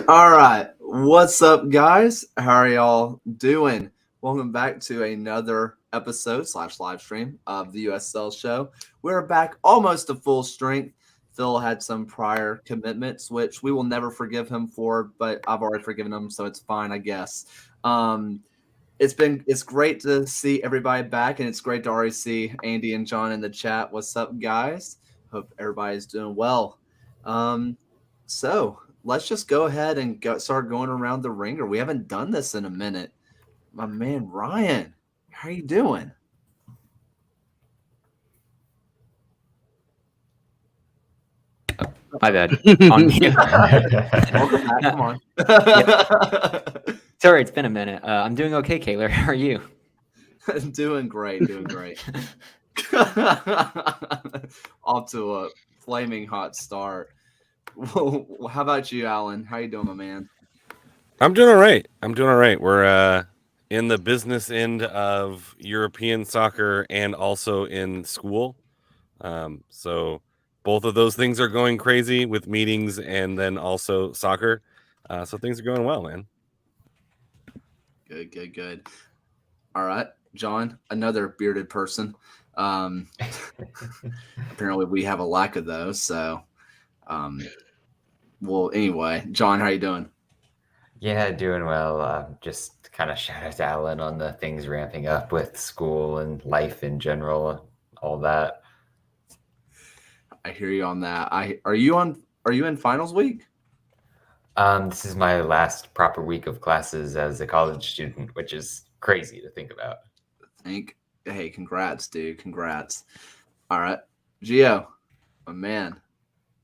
All right. What's up, guys? How are y'all doing? Welcome back to another episode / live stream of the USL show. We're back almost to full strength. Phil had some prior commitments, which we will never forgive him for, but I've already forgiven him, so it's fine, I guess. It's great to see everybody back, and it's great to already see Andy and John in the chat. What's up, guys? Hope everybody's doing well. So let's just go ahead and start going around the ringer. We haven't done this in a minute. My man Ryan, how you doing? My bad. On mute. Welcome back. Come on. Sorry, it's been a minute. I'm doing okay, Kaylor. How are you? Doing great. Off to a flaming hot start. Well, how about you, Alan? How you doing, my man? I'm doing all right. We're in the business end of European soccer and also in school. So both of those things are going crazy with meetings and then also soccer. So things are going well, man. Good. All right, John, another bearded person. Apparently we have a lack of those. So, well, anyway, John, how you doing? Yeah, doing well. Just kind of shout out to Alan on the things ramping up with school and life in general, all that. I hear you on that. Are you in finals week? This is my last proper week of classes as a college student, which is crazy to think about. Hey, congrats, dude. Congrats. All right, Gio, my man,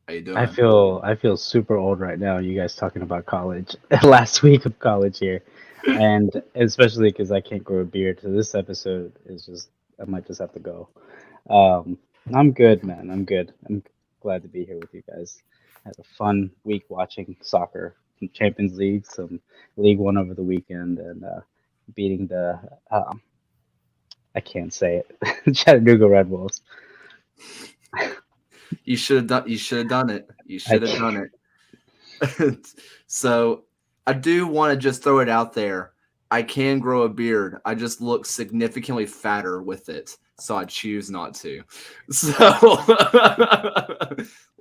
how you doing? I feel super old right now. You guys talking about college, last week of college here, and especially because I can't grow a beard. So this episode is just I might just have to go. I'm good, man. I'm good. I'm glad to be here with you guys. I had a fun week watching soccer, some Champions League, some League One over the weekend, and beating the I can't say it, Chattanooga Red Wolves. You should have done it. You should have done it. So I do want to just throw it out there. I can grow a beard. I just look significantly fatter with it, so I choose not to. So,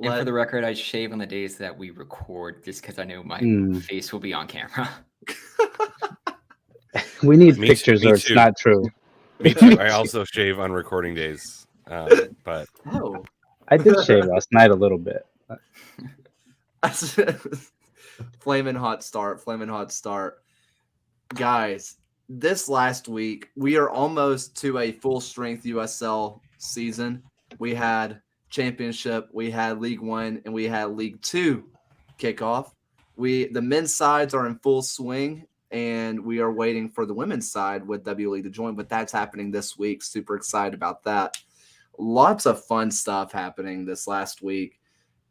And for the record, I shave on the days that we record just because I know my face will be on camera. We need pictures or it's not true. Me too. I also shave on recording days. But I did shave last night a little bit. Flaming hot start. Guys, this last week, we are almost to a full strength USL season. We had championship, we had League One, and we had League Two kickoff. The men's sides are in full swing, and we are waiting for the women's side with W League to join, but that's happening this week. Super excited about that. Lots of fun stuff happening this last week.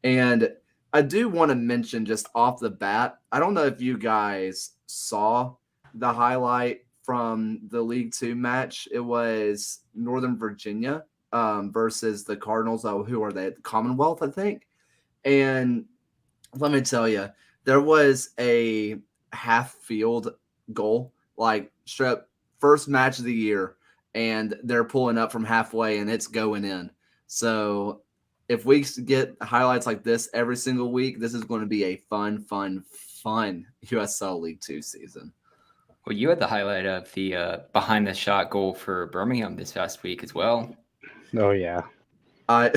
And I do want to mention just off the bat, I don't know if you guys saw the highlight from the League Two match. It was Northern Virginia versus the Cardinals. Who are they? The Commonwealth, I think. And let me tell you, there was a half field goal, like straight first match of the year, and they're pulling up from halfway and it's going in. So if we get highlights like this every single week, this is going to be a fun USL League Two season. Well, you had the highlight of the behind the shot goal for Birmingham this past week as well. Oh yeah. I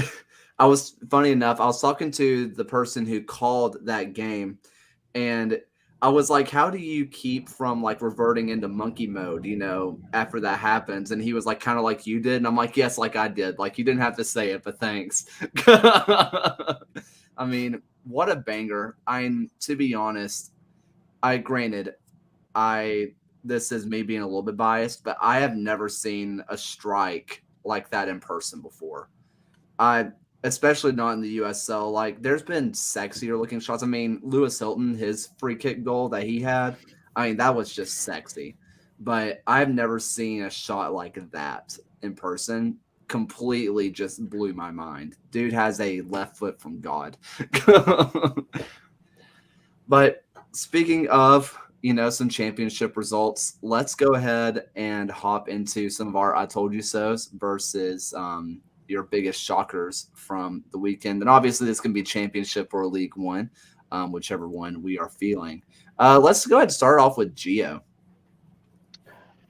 was, funny enough, I was talking to the person who called that game, and I was like, how do you keep from like reverting into monkey mode, after that happens? And he was like, kind of like you did. And I'm like, yes, like I did. Like, you didn't have to say it, but thanks. I mean, what a banger. To be honest, this is me being a little bit biased, but I have never seen a strike like that in person before. Especially not in the USL. Like, there's been sexier looking shots. I mean, Lewis Hilton, his free kick goal that he had, that was just sexy. But I've never seen a shot like that in person. Completely just blew my mind. Dude has a left foot from God. But speaking of, some championship results, let's go ahead and hop into some of our I told you so's versus your biggest shockers from the weekend. And obviously this can be championship or League One, whichever one we are feeling. Let's go ahead and start off with Gio.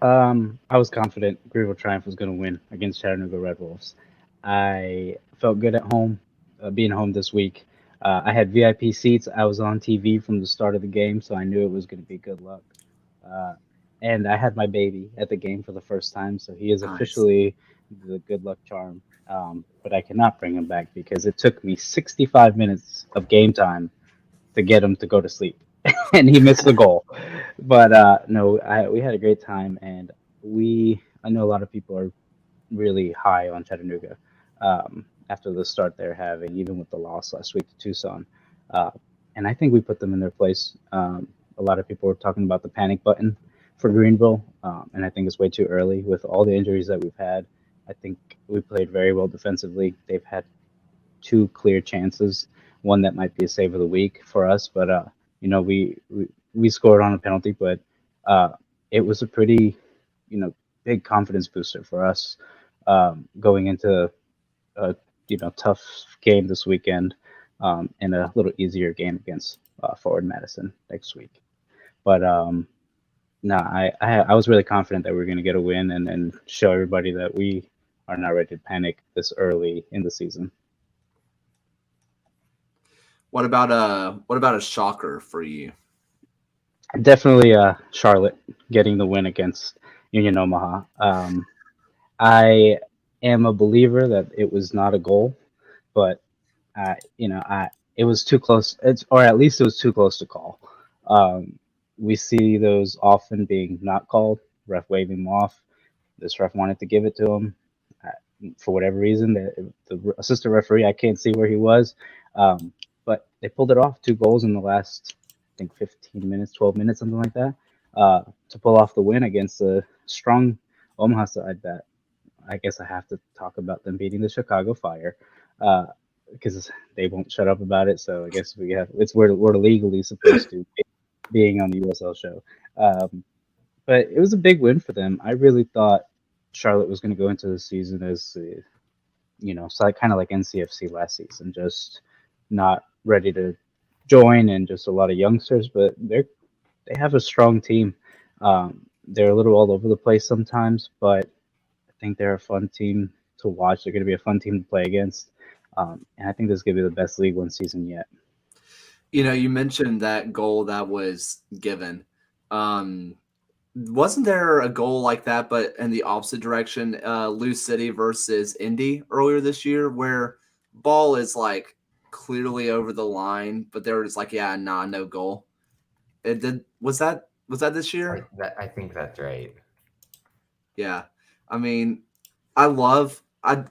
I was confident Greenville Triumph was going to win against Chattanooga Red Wolves. I felt good at home, being home this week. I had VIP seats. I was on TV from the start of the game, so I knew it was going to be good luck. And I had my baby at the game for the first time, so he is Nice. officially the good luck charm. But I cannot bring him back because it took me 65 minutes of game time to get him to go to sleep, and he missed the goal. But no, we had a great time, and I know a lot of people are really high on Chattanooga after the start they're having, even with the loss last week to Tucson. And I think we put them in their place. A lot of people were talking about the panic button for Greenville, and I think it's way too early with all the injuries that we've had. I think we played very well defensively. They've had 2 clear chances, one that might be a save of the week for us, but we scored on a penalty, but it was a pretty big confidence booster for us going into a tough game this weekend, and a little easier game against Forward Madison next week. But no, I was really confident that we were going to get a win and show everybody that we are not ready to panic this early in the season. What about a shocker for you? Definitely Charlotte getting the win against Union Omaha. I am a believer that it was not a goal, but it was too close. Or at least it was too close to call. We see those often being not called, ref waving them off. This ref wanted to give it to him for whatever reason. The assistant referee, I can't see where he was, but they pulled it off. 2 goals in the last, I think, 15 minutes, 12 minutes, something like that, to pull off the win against a strong Omaha side that I guess I have to talk about them beating the Chicago Fire, because they won't shut up about it. So I guess we're legally supposed to, being on the USL show. But it was a big win for them. I really thought Charlotte was going to go into the season as, so kind of like NCFC last season, just not ready to join and just a lot of youngsters. But they have a strong team. They're a little all over the place sometimes, but I think they're a fun team to watch. They're going to be a fun team to play against. And I think this is going to be the best League One season yet. You mentioned that goal that was given. Wasn't there a goal like that, but in the opposite direction, Lou City versus Indy earlier this year, where ball is like clearly over the line, but they were just like, yeah, nah, no goal. Was that this year? I think that's right. Yeah. I mean,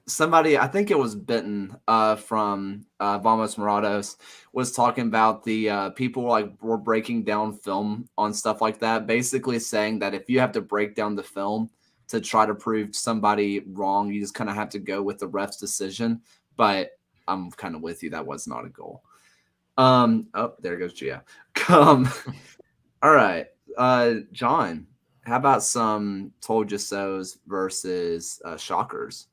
somebody, I think it was Benton from Vamos Morados, was talking about the people were breaking down film on stuff like that, basically saying that if you have to break down the film to try to prove somebody wrong, you just kind of have to go with the ref's decision. But I'm kind of with you. That was not a goal. Oh, there goes Gia. All right. John, how about some told you so's versus shockers?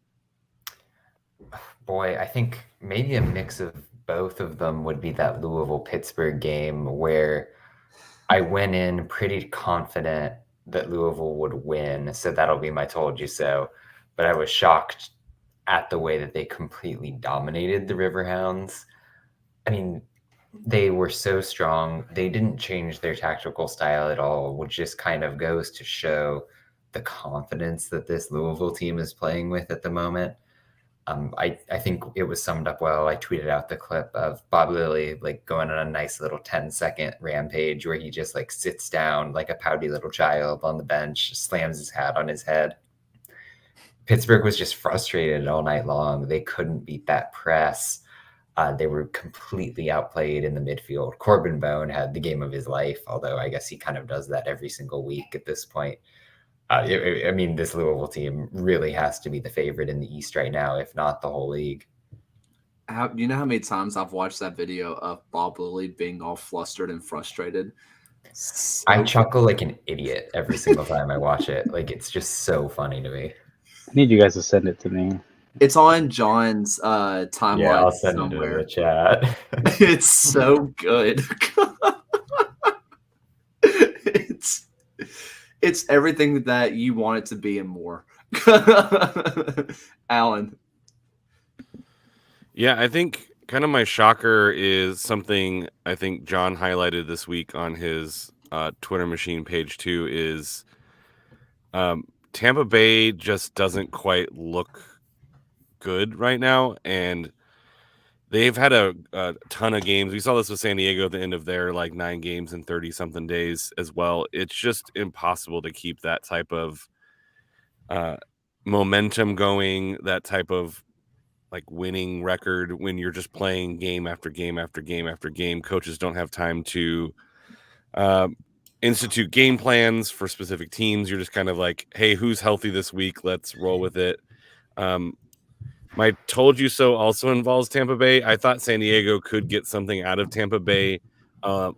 Boy, I think maybe a mix of both of them would be that Louisville-Pittsburgh game where I went in pretty confident that Louisville would win. So that'll be my told you so. But I was shocked at the way that they completely dominated the Riverhounds. I mean, they were so strong. They didn't change their tactical style at all, which just kind of goes to show the confidence that this Louisville team is playing with at the moment. I think it was summed up well. I tweeted out the clip of Bob Lilly like going on a nice little 10-second rampage where he just like sits down like a pouty little child on the bench, slams his hat on his head. Pittsburgh was just frustrated all night long. They couldn't beat that press. They were completely outplayed in the midfield. Corbin Bone had the game of his life, although I guess he kind of does that every single week at this point. I mean, this Louisville team really has to be the favorite in the East right now, if not the whole league. you know how many times I've watched that video of Bob Lilly being all flustered and frustrated? I chuckle like an idiot every single time I watch it. Like, it's just so funny to me. I need you guys to send it to me. It's on John's timeline Yeah, I'll send it in somewhere. the chat. It's so good. It's everything that you want it to be and more. Alan. Yeah, I think kind of my shocker is something I think John highlighted this week on his Twitter machine page too is Tampa Bay just doesn't quite look good right now, and they've had a ton of games. We saw this with San Diego at the end of their 9 games in 30 something days as well. It's just impossible to keep that type of momentum going, that type of winning record when you're just playing game after game after game after game. Coaches don't have time to institute game plans for specific teams. You're just kind of like, hey, who's healthy this week? Let's roll with it. My told you so also involves Tampa Bay. I thought San Diego could get something out of Tampa Bay,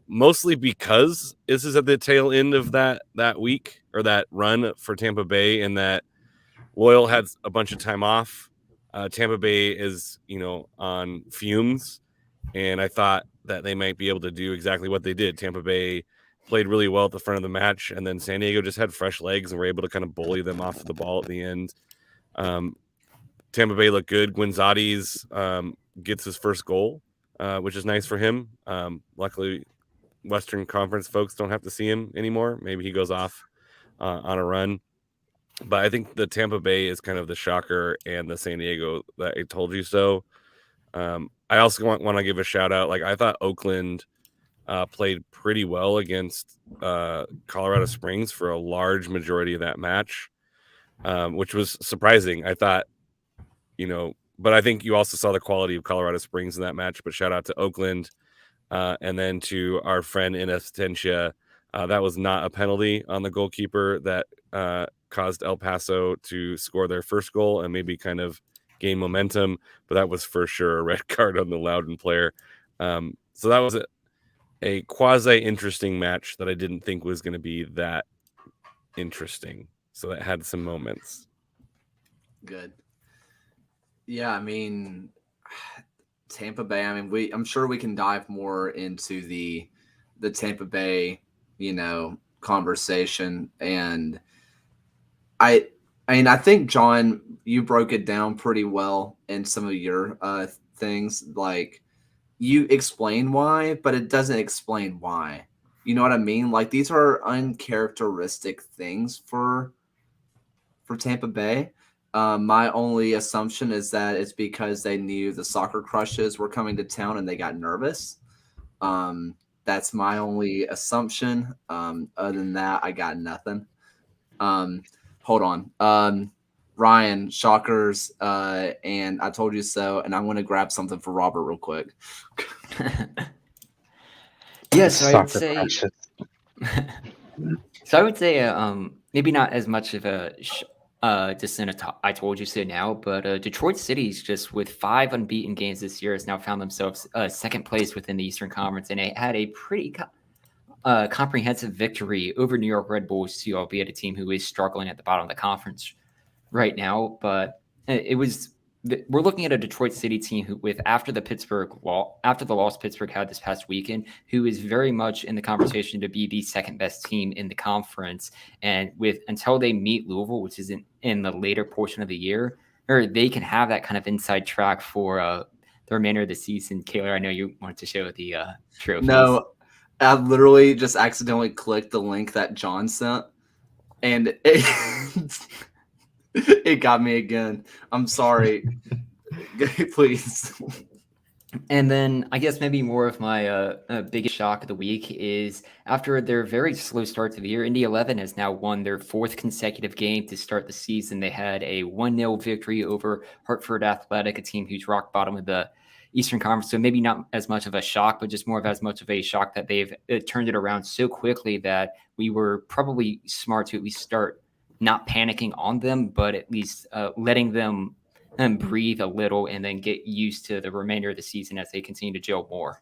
mostly because this is at the tail end of that week or that run for Tampa Bay, and that Loyal had a bunch of time off. Tampa Bay is, on fumes, and I thought that they might be able to do exactly what they did. Tampa Bay played really well at the front of the match, and then San Diego just had fresh legs and were able to kind of bully them off the ball at the end. Tampa Bay looked good. Guinzati's gets his first goal, which is nice for him. Luckily, Western Conference folks don't have to see him anymore. Maybe he goes off on a run. But I think the Tampa Bay is kind of the shocker, and the San Diego that I told you so. I also want to give a shout out. I thought Oakland played pretty well against Colorado Springs for a large majority of that match, which was surprising. I thought, but I think you also saw the quality of Colorado Springs in that match. But shout out to Oakland, and then to our friend in absentia. That was not a penalty on the goalkeeper that caused El Paso to score their first goal and maybe kind of gain momentum, but that was for sure a red card on the Loudon player. So that was a quasi interesting match that I didn't think was going to be that interesting. So that had some moments. Good. Yeah, Tampa Bay. I'm sure we can dive more into the Tampa Bay, conversation. And I think, John, you broke it down pretty well in some of your things. You explain why, but it doesn't explain why. You know what I mean? These are uncharacteristic things for Tampa Bay. My only assumption is that it's because they knew the soccer crushes were coming to town and they got nervous. That's my only assumption. Other than that, I got nothing. Hold on. Ryan, Shockers, and I told you so, and I'm going to grab something for Robert real quick. Yes, I would Soccer say. crushes. So I would say, maybe not as much of a just in I told you so now, but Detroit City's just with 5 unbeaten games this year has now found themselves second place within the Eastern Conference, and they had a pretty comprehensive victory over New York Red Bulls, too, albeit a team who is struggling at the bottom of the conference right now. But we're looking at a Detroit City team who, after the loss Pittsburgh had this past weekend, who is very much in the conversation to be the second best team in the conference. And until they meet Louisville, which is in the later portion of the year, or they can have that kind of inside track for the remainder of the season. Kaylor, I know you wanted to show the trophies. No, I literally just accidentally clicked the link that John sent, and it got me again. I'm sorry. Please. And then I guess maybe more of my biggest shock of the week is after their very slow start to the year, Indy 11 has now won their 4th consecutive game to start the season. They had a 1-0 victory over Hartford Athletic, a team who's rock bottom of the Eastern Conference. So maybe not as much of a shock, but just more of as much of a shock that they've turned it around so quickly that we were probably smart to at least start not panicking on them, but at least letting them breathe a little and then get used to the remainder of the season as they continue to gel more.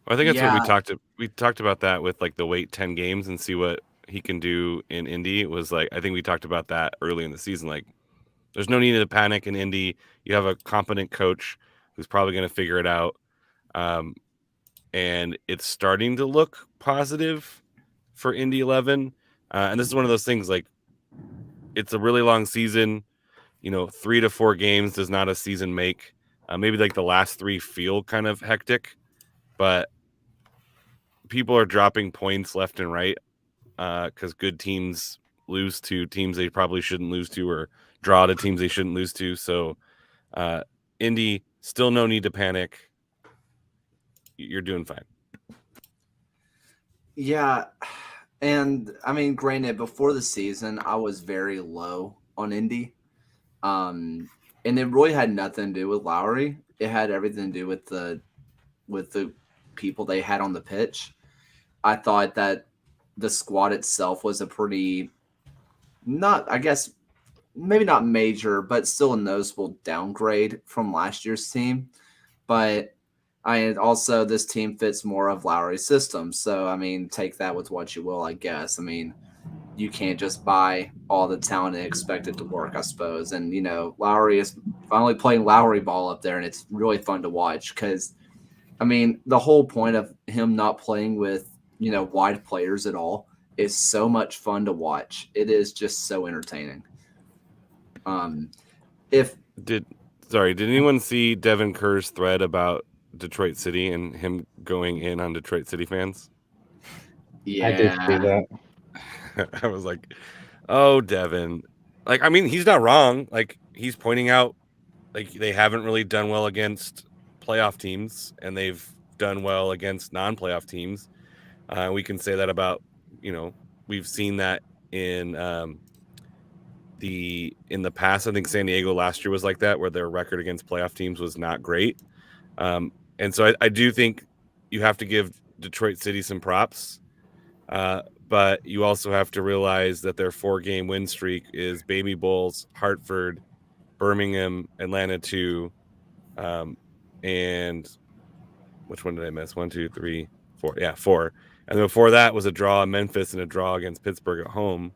Well, I think that's what Yeah. we talked about that with like the wait 10 games and see what he can do in Indy. It was like I think we talked about that early in the season. Like there's no need to panic in Indy. You have a competent coach who's probably going to figure it out. And it's starting to look positive for Indy 11. And this is one of those things like it's a really long season. 3 to 4 games does not a season make. Maybe like the last 3 feel kind of hectic, but people are dropping points left and right because good teams lose to teams they probably shouldn't lose to or draw to teams they shouldn't lose to. So Indy, still no need to panic. You're doing fine. Yeah. And I mean, granted, before the season, I was very low on Indy. And it really had nothing to do with Lowry. It had everything to do with the people they had on the pitch. I thought that the squad itself was a pretty maybe not major, but still a noticeable downgrade from last year's team. But also this team fits more of Lowry's system. So I mean, take that with what you will, I guess. I mean, you can't just buy all the talent and expect it to work, I suppose. And Lowry is finally playing Lowry ball up there, and it's really fun to watch because, I mean, the whole point of him not playing with wide players at all is so much fun to watch. It is just so entertaining. Did anyone see Devin Kerr's thread about Detroit City and him going in on Detroit City fans? Yeah, I did see that. I was like, oh, Devin. Like, I mean, he's not wrong. Like, he's pointing out, like, they haven't really done well against playoff teams, and they've done well against non-playoff teams. We can say that about, we've seen that in the past. I think San Diego last year was like that, where their record against playoff teams was not great. And so I do think you have to give Detroit City some props. But you also have to realize that their 4-game win streak is Baby Bulls, Hartford, Birmingham, Atlanta 2, and which one did I miss? 1, 2, 3, 4. Yeah, 4. And before that was a draw in Memphis and a draw against Pittsburgh at home.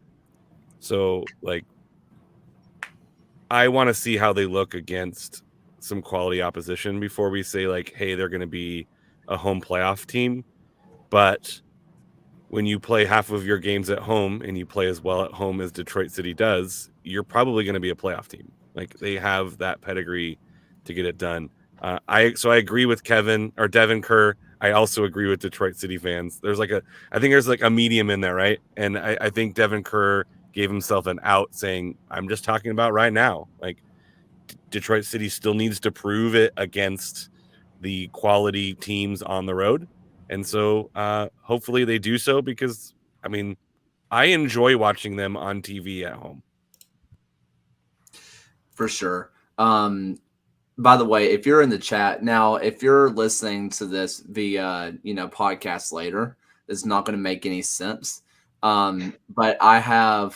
So, like, I want to see how they look against some quality opposition before we say, like, hey, they're going to be a home playoff team. But when you play half of your games at home and you play as well at home as Detroit City does, you're probably going to be a playoff team. Like, they have that pedigree to get it done. I agree with Devin Kerr. I also agree with Detroit City fans. I think there's like a medium in there, right? And I think Devin Kerr gave himself an out saying, I'm just talking about right now. Like, Detroit City still needs to prove it against the quality teams on the road. And so hopefully they do so because, I mean, I enjoy watching them on TV at home. for sure. By the way, if you're in the chat now, if you're listening to this via, podcast later, it's not going to make any sense. But I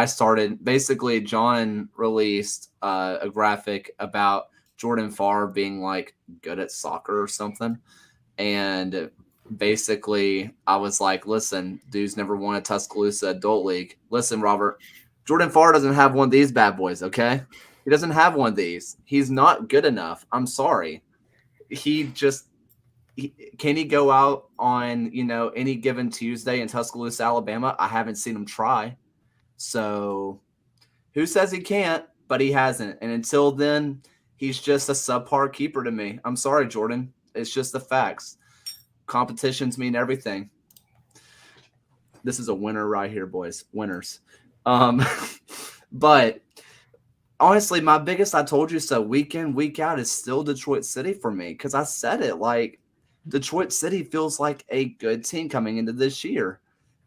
started, basically John released a graphic about Jordan Farr being like good at soccer or something. And basically I was like, listen, dude's never won a Tuscaloosa adult league. Listen, Robert, Jordan Farr doesn't have one of these bad boys. Okay. He doesn't have one of these. He's not good enough. I'm sorry. Can he go out on, any given Tuesday in Tuscaloosa, Alabama? I haven't seen him try. So who says he can't, but he hasn't. And until then, he's just a subpar keeper to me. I'm sorry, Jordan. It's just the facts. Competitions mean everything. This is a winner right here, boys. Winners. But honestly, my biggest I told you so week in, week out is still Detroit City for me because I said it. Like, Detroit City feels like a good team coming into this year.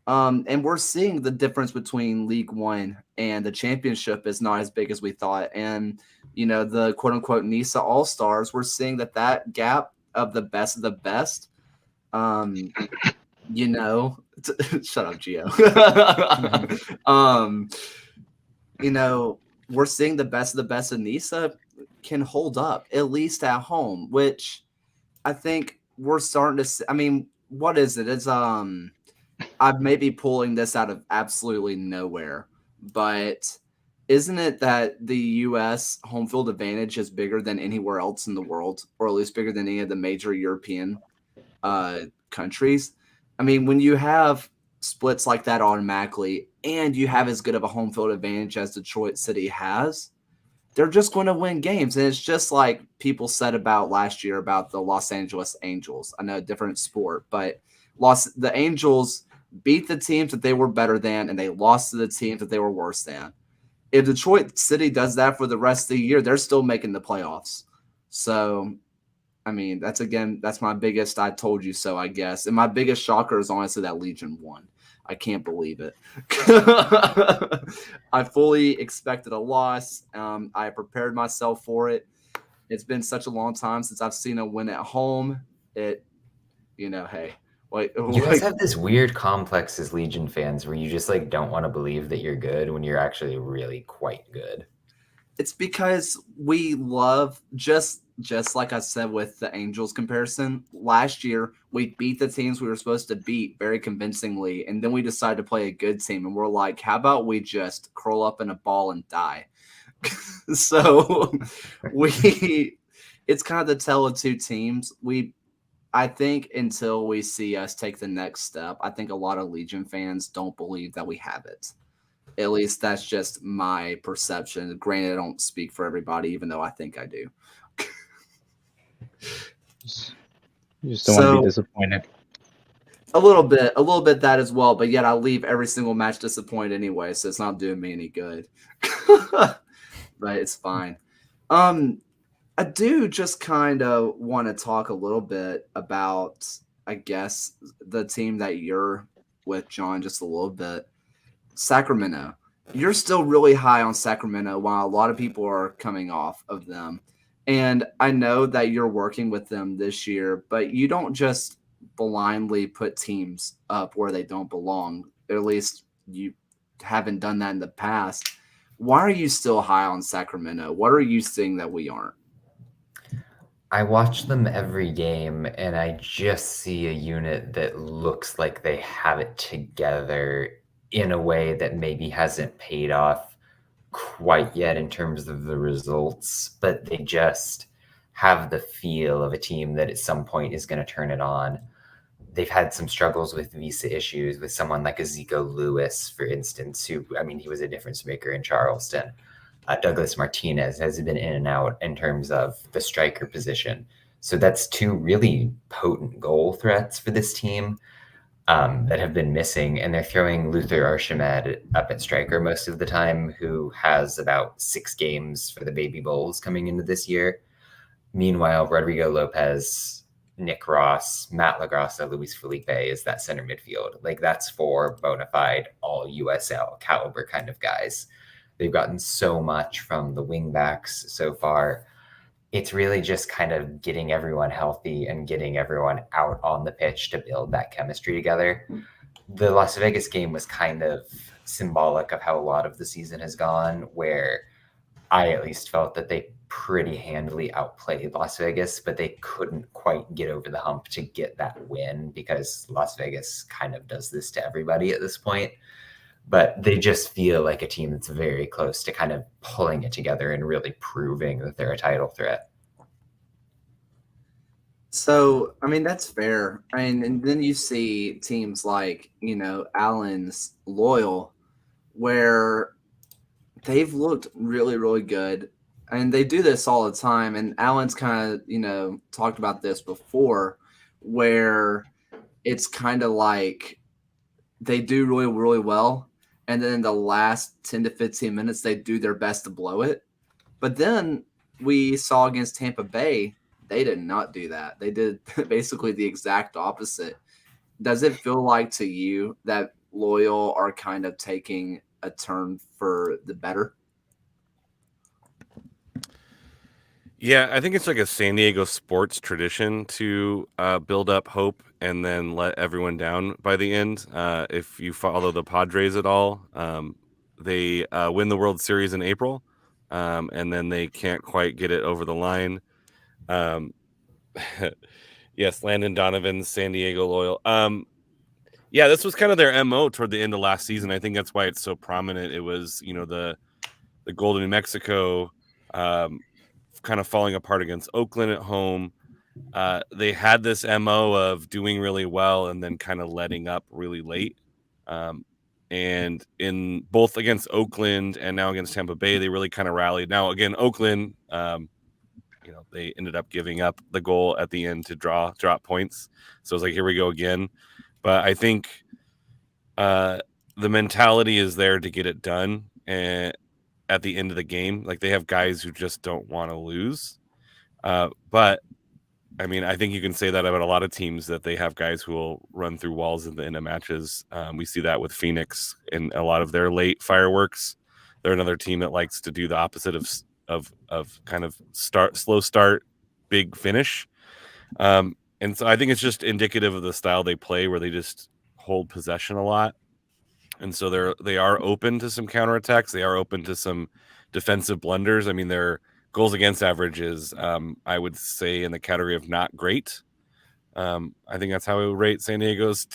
And we're seeing the difference between League One and the championship is not as big as we thought. And, the quote-unquote NISA All-Stars, we're seeing that gap of the best, shut up, Gio. we're seeing the best of the best, and Nisa can hold up, at least at home, which I think we're starting to see. I mean, what is it? It's I'm maybe pulling this out of absolutely nowhere, but isn't it that the U.S. home field advantage is bigger than anywhere else in the world, or at least bigger than any of the major European countries? I mean, when you have splits like that automatically, and you have as good of a home field advantage as Detroit City has, they're just going to win games. And it's just like people said about last year about the Los Angeles Angels. I know a different sport, but the Angels beat the teams that they were better than, and they lost to the teams that they were worse than. If Detroit City does that for the rest of the year, they're still making the playoffs. So, I mean, that's my biggest I told you so, I guess. And my biggest shocker is honestly that Legion won. I can't believe it. I fully expected a loss. I prepared myself for it. It's been such a long time since I've seen a win at home. Hey, you guys have this weird complex as Legion fans where you just like don't want to believe that you're good when you're actually really quite good. It's because we love just like I said with the Angels comparison, last year we beat the teams we were supposed to beat very convincingly, and then we decided to play a good team, and we're like, how about we just curl up in a ball and die? So it's kind of the tale of two teams. I think until we see us take the next step, I think a lot of Legion fans don't believe that we have it. At least that's just my perception. Granted, I don't speak for everybody, even though I think I do. You just don't want to be disappointed. A little bit that as well, but yet I leave every single match disappointed anyway, so it's not doing me any good. But it's fine. I do just kind of want to talk a little bit about, I guess, the team that you're with, John, just a little bit. Sacramento. You're still really high on Sacramento while a lot of people are coming off of them. And I know that you're working with them this year, but you don't just blindly put teams up where they don't belong. At least you haven't done that in the past. Why are you still high on Sacramento? What are you seeing that we aren't? I watch them every game, and I just see a unit that looks like they have it together in a way that maybe hasn't paid off quite yet in terms of the results, but they just have the feel of a team that at some point is going to turn it on. They've had some struggles with visa issues with someone like Ezekiel Lewis, for instance, who, I mean, he was a difference maker in Charleston. Douglas Martinez has been in and out in terms of the striker position. So that's two really potent goal threats for this team that have been missing. And they're throwing Luther Archimed up at striker most of the time, who has about 6 games for the Baby Bulls coming into this year. Meanwhile, Rodrigo Lopez, Nick Ross, Matt LaGrassa, Luis Felipe is that center midfield. Like, that's 4 bona fide all USL caliber kind of guys. They've gotten so much from the wing backs so far. It's really just kind of getting everyone healthy and getting everyone out on the pitch to build that chemistry together. The Las Vegas game was kind of symbolic of how a lot of the season has gone, where I at least felt that they pretty handily outplayed Las Vegas, but they couldn't quite get over the hump to get that win because Las Vegas kind of does this to everybody at this point. But they just feel like a team that's very close to kind of pulling it together and really proving that they're a title threat. So, I mean, that's fair. And then you see teams like, Allen's Loyal, where they've looked really, really good. And they do this all the time. And Allen's kind of, talked about this before, where it's kind of like they do really, really well. And then in the last 10 to 15 minutes, they do their best to blow it. But then we saw against Tampa Bay, they did not do that. They did basically the exact opposite. Does it feel like to you that Loyal are kind of taking a turn for the better? Yeah, I think it's like a San Diego sports tradition to build up hope and then let everyone down by the end. If you follow the Padres at all, they win the World Series in April, and then they can't quite get it over the line. Yes, Landon Donovan, San Diego Loyal. Yeah, this was kind of their MO toward the end of last season. I think that's why it's so prominent. It was, the Golden New Mexico, kind of falling apart against Oakland at home. They had this MO of doing really well and then kind of letting up really late. And in both against Oakland and now against Tampa Bay, they really kind of rallied. Now, again, Oakland, they ended up giving up the goal at the end to drop points. So it's like, here we go again. But I think the mentality is there to get it done. And at the end of the game, like, they have guys who just don't want to lose. But I mean, I think you can say that about a lot of teams, that they have guys who will run through walls at the end of matches. We see that with Phoenix in a lot of their late fireworks. They're another team that likes to do the opposite of kind of slow start, big finish. And so I think it's just indicative of the style they play, where they just hold possession a lot. And so they are open to some counterattacks. They are open to some defensive blunders. I mean, their goals against average is, I would say, in the category of not great. I think that's how I would rate San Diego's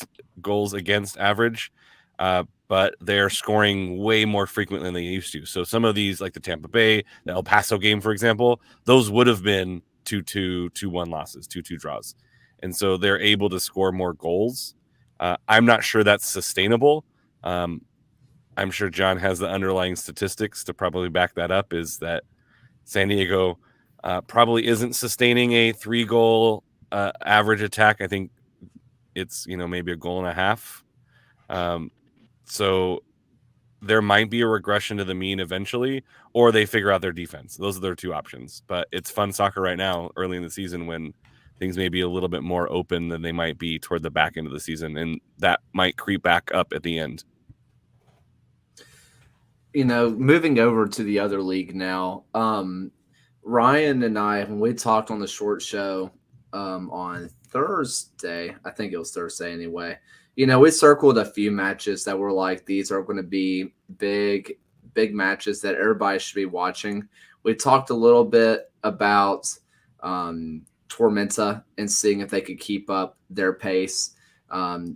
goals against average. But they're scoring way more frequently than they used to. So some of these, like the Tampa Bay, the El Paso game, for example, those would have been 2-2, 2-1 losses, 2-2 draws. And so they're able to score more goals. I'm not sure that's sustainable. I'm sure John has the underlying statistics to probably back that up, is that San Diego probably isn't sustaining a 3-goal average attack. I think it's, maybe a goal and a half. So there might be a regression to the mean eventually, or they figure out their defense. Those are their two options. But it's fun soccer right now, early in the season, when things may be a little bit more open than they might be toward the back end of the season, and that might creep back up at the end. Moving over to the other league now, Ryan and I, when we talked on the short show on Thursday, I think it was Thursday anyway, we circled a few matches that were like, these are going to be big matches that everybody should be watching. We talked a little bit about Tormenta and seeing if they could keep up their pace.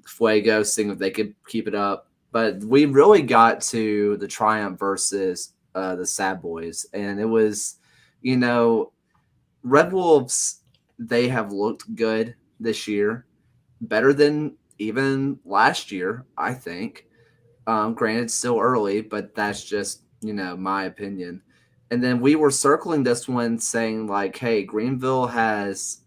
Fuego, seeing if they could keep it up. But we really got to the Triumph versus the Sad Boys. And it was, Red Wolves, they have looked good this year, better than even last year, I think. Granted, still early, but that's just, my opinion. And then we were circling this one saying, like, hey, Greenville has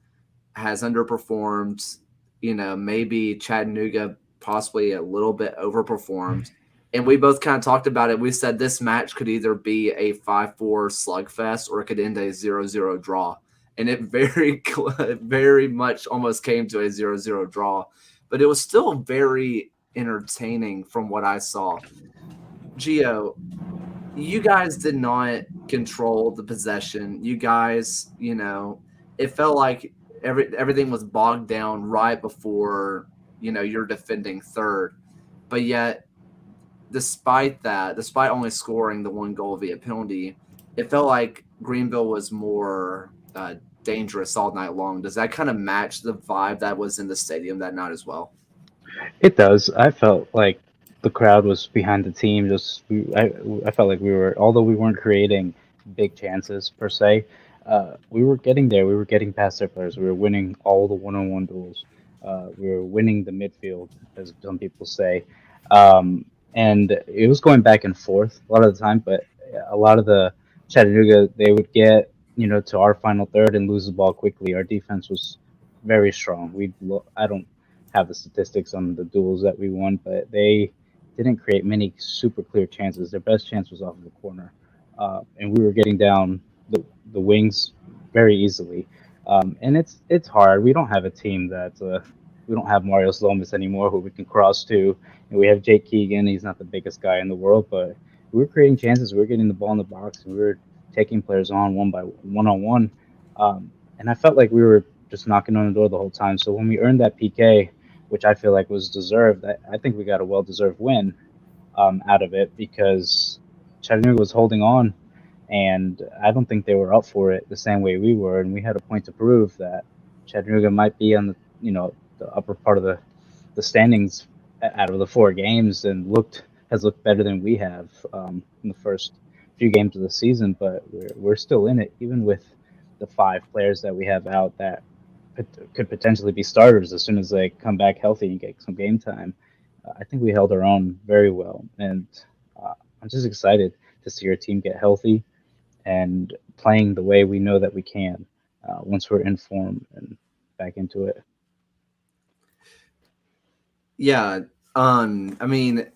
underperformed. Maybe Chattanooga possibly a little bit overperformed. And we both kind of talked about it. We said this match could either be a 5-4 slugfest or it could end a 0-0 draw. And it very much almost came to a 0-0 draw. But it was still very entertaining from what I saw. Gio, you guys did not control the possession. You guys, it felt like everything was bogged down right before, you're defending third. But yet, despite only scoring the 1 goal via penalty, it felt like Greenville was more dangerous all night long. Does that kind of match the vibe that was in the stadium that night as well? It does. I felt like the crowd was behind the team. I felt like although we weren't creating big chances per se, we were getting there. We were getting past their players. We were winning all the one-on-one duels. We were winning the midfield, as some people say. And it was going back and forth a lot of the time, but a lot of the Chattanooga, they would get, to our final third and lose the ball quickly. Our defense was very strong. I don't have the statistics on the duels that we won, but they didn't create many super clear chances. Their best chance was off of the corner. And we were getting down the wings very easily. And it's hard. We don't have a team we don't have Mario Slomas anymore who we can cross to. And we have Jake Keegan. He's not the biggest guy in the world, but we were creating chances. We were getting the ball in the box. And we were taking players on one-on-one. And I felt like we were just knocking on the door the whole time. So when we earned that PK, which I feel like was deserved, I think we got a well-deserved win out of it, because Chattanooga was holding on. And I don't think they were up for it the same way we were, and we had a point to prove that Chattanooga might be on the upper part of the standings out of the 4 games, and has looked better than we have in the first few games of the season. But we're still in it, even with the 5 players that we have out that could potentially be starters as soon as they come back healthy and get some game time. I think we held our own very well, and I'm just excited to see our team get healthy and playing the way we know that we can once we're in form and back into it. Yeah. I mean,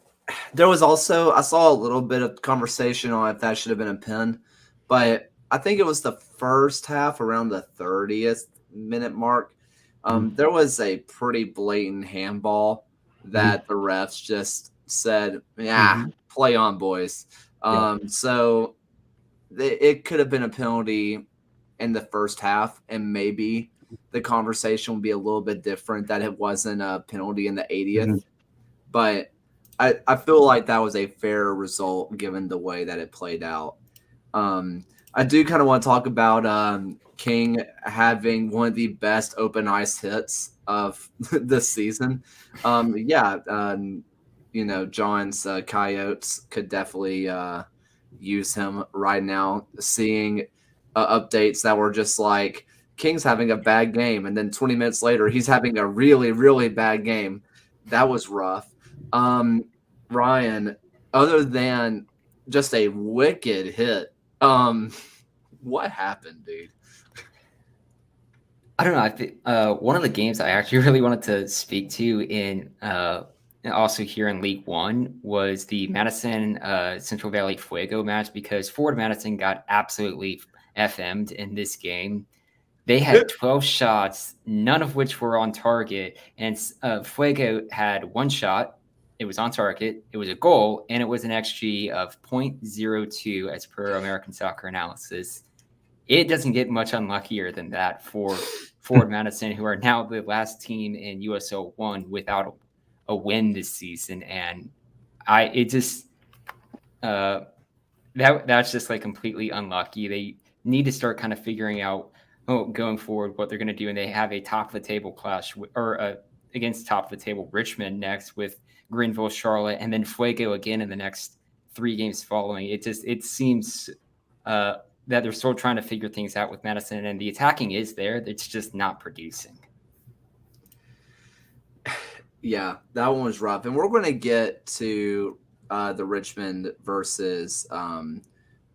there was also, I saw a little bit of conversation on if that should have been a pin, but I think it was the first half around the 30th minute mark. There was a pretty blatant handball that the refs just said, yeah, play on, boys. So it could have been a penalty in the first half, and maybe the conversation would be a little bit different that it wasn't a penalty in the 80th. But I feel like that was a fair result given the way that it played out. I do kind of want to talk about King having one of the best open ice hits of this season. John's Coyotes could definitely use him right now. Seeing updates that were just like, King's having a bad game, and then 20 minutes later, he's having a really, really bad game. That was rough. Ryan, other than just a wicked hit, what happened, dude? I don't know. I think one of the games I actually really wanted to speak to in also here in League One was the Madison Central Valley Fuego match, because Ford Madison got absolutely FM'd in this game. They had 12 shots, none of which were on target, and Fuego had 1 shot. It was on target. It was a goal, and it was an XG of 0.02 as per American Soccer Analysis. It doesn't get much unluckier than that for Ford Madison, who are now the last team in USL 1 without a win this season. And that's just like completely unlucky. They need to start kind of figuring out going forward what they're going to do. And they have a top of the table clash against top of the table Richmond next, with Greenville, Charlotte, and then Fuego again in the next 3 games following. It seems that they're still trying to figure things out with Madison, and the attacking is there. It's just not producing. Yeah, that one was rough. And we're going to get to the Richmond versus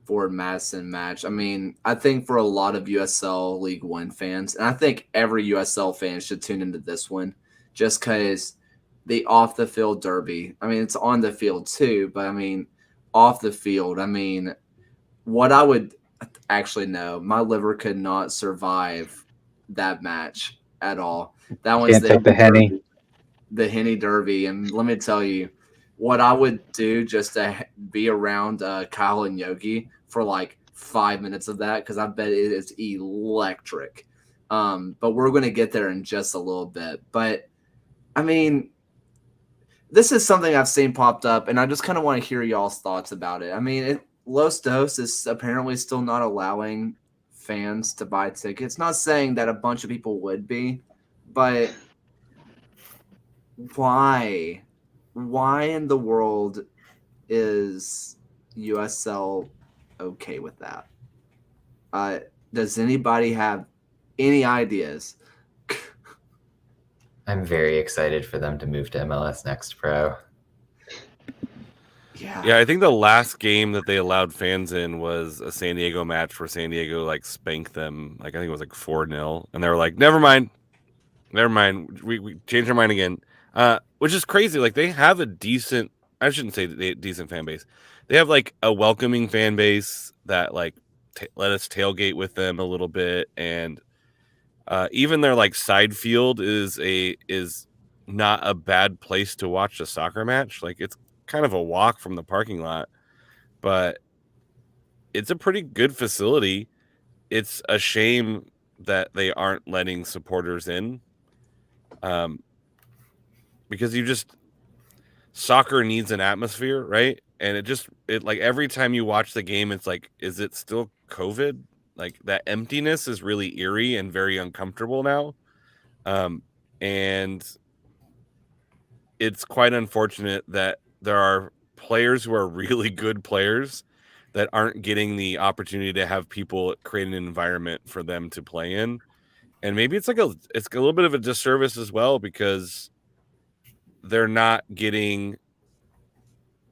Ford Madison match. I mean, I think for a lot of USL League One fans, and I think every USL fan should tune into this one, just because the off the field derby, I mean, it's on the field too, but I mean, off the field, I mean, what I would actually know, my liver could not survive that match at all. That was the Henny. The Henny Derby. And let me tell you, what I would do just to be around Kyle and Yogi for like 5 minutes of that, because I bet it is electric. But we're going to get there in just a little bit. But, I mean, this is something I've seen popped up, and I just kind of want to hear y'all's thoughts about it. I mean, Los Dos is apparently still not allowing fans to buy tickets. Not saying that a bunch of people would be, but why? Why in the world is USL okay with that? Does anybody have any ideas? I'm very excited for them to move to MLS Next Pro. Yeah, I think the last game that they allowed fans in was a San Diego match where San Diego like spanked them. Like, I think it was like 4-0, and they were like, never mind. We changed our mind again. Which is crazy. Like, they have a decent, I shouldn't say decent fan base. They have like a welcoming fan base that like let us tailgate with them a little bit, and even their like side field is not a bad place to watch a soccer match. Like, it's kind of a walk from the parking lot, but it's a pretty good facility. It's a shame that they aren't letting supporters in, because soccer needs an atmosphere, right? And it like every time you watch the game, it's like, is it still COVID? Like that emptiness is really eerie and very uncomfortable now. And it's quite unfortunate that there are players who are really good players that aren't getting the opportunity to have people create an environment for them to play in. And maybe it's a little bit of a disservice as well, because they're not getting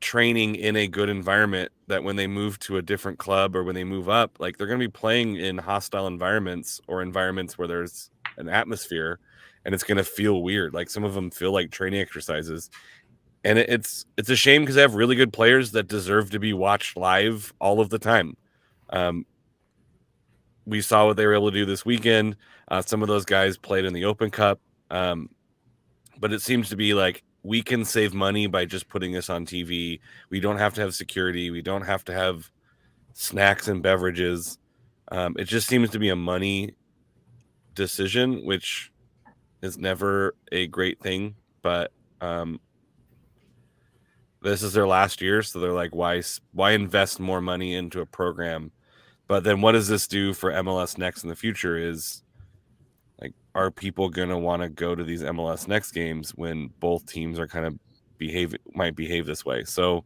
training in a good environment, that when they move to a different club or when they move up, like they're going to be playing in hostile environments or environments where there's an atmosphere, and it's going to feel weird. Like some of them feel like training exercises, and it's a shame, because they have really good players that deserve to be watched live all of the time. We saw what they were able to do this weekend. Some of those guys played in the Open Cup, but it seems to be like, we can save money by just putting this on TV. We don't have to have security. We don't have to have snacks and beverages. It just seems to be a money decision, which is never a great thing. But this is their last year, so they're like, why invest more money into a program? But then what does this do for MLS Next in the future? Is like, are people going to want to go to these MLS Next games when both teams are kind of might behave this way? So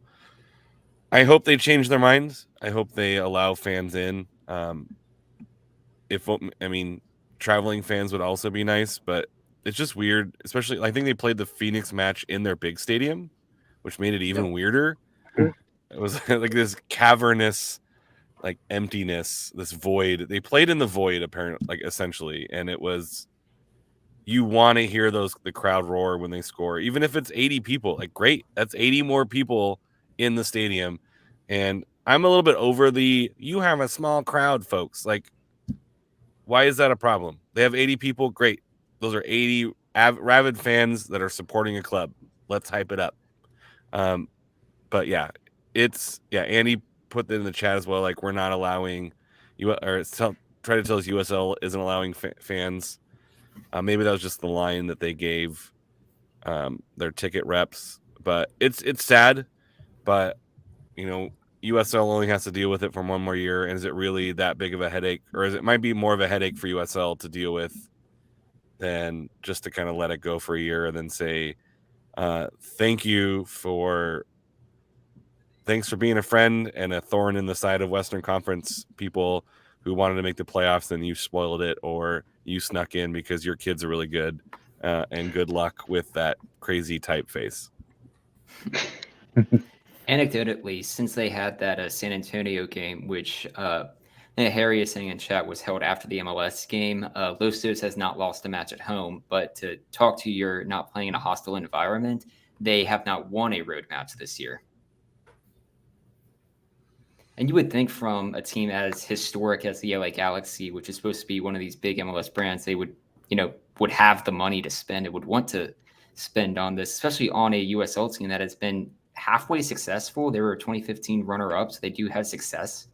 I hope they change their minds. I hope they allow fans in. Traveling fans would also be nice, but it's just weird. Especially, I think they played the Phoenix match in their big stadium, which made it even weirder. It was like this cavernous, like emptiness, this void. They played in the void, apparently, like essentially, and it was, you want to hear the crowd roar when they score, even if it's 80 people. Like, great, that's 80 more people in the stadium. And I'm a little bit over you have a small crowd, folks. Like, why is that a problem? They have 80 people, great. Those are 80 rabid fans that are supporting a club. Let's hype it up. But yeah, Andy put that in the chat as well. Like, we're not allowing try to tell us USL isn't allowing fans. Maybe that was just the line that they gave their ticket reps. But it's sad. But USL only has to deal with it for one more year. And is it really that big of a headache, or is it might be more of a headache for USL to deal with than just to kind of let it go for a year and then say, thanks for being a friend and a thorn in the side of Western Conference people who wanted to make the playoffs, and you spoiled it, or you snuck in because your kids are really good, and good luck with that crazy typeface. Anecdotally, since they had that San Antonio game, which Harry is saying in chat was held after the MLS game, Los Dos has not lost a match at home. But to talk to your not playing in a hostile environment, they have not won a road match this year. And you would think from a team as historic as the LA Galaxy, which is supposed to be one of these big MLS brands, they would have the money to spend. It would want to spend on this, especially on a USL team that has been halfway successful. They were 2015 runner-up, so they do have success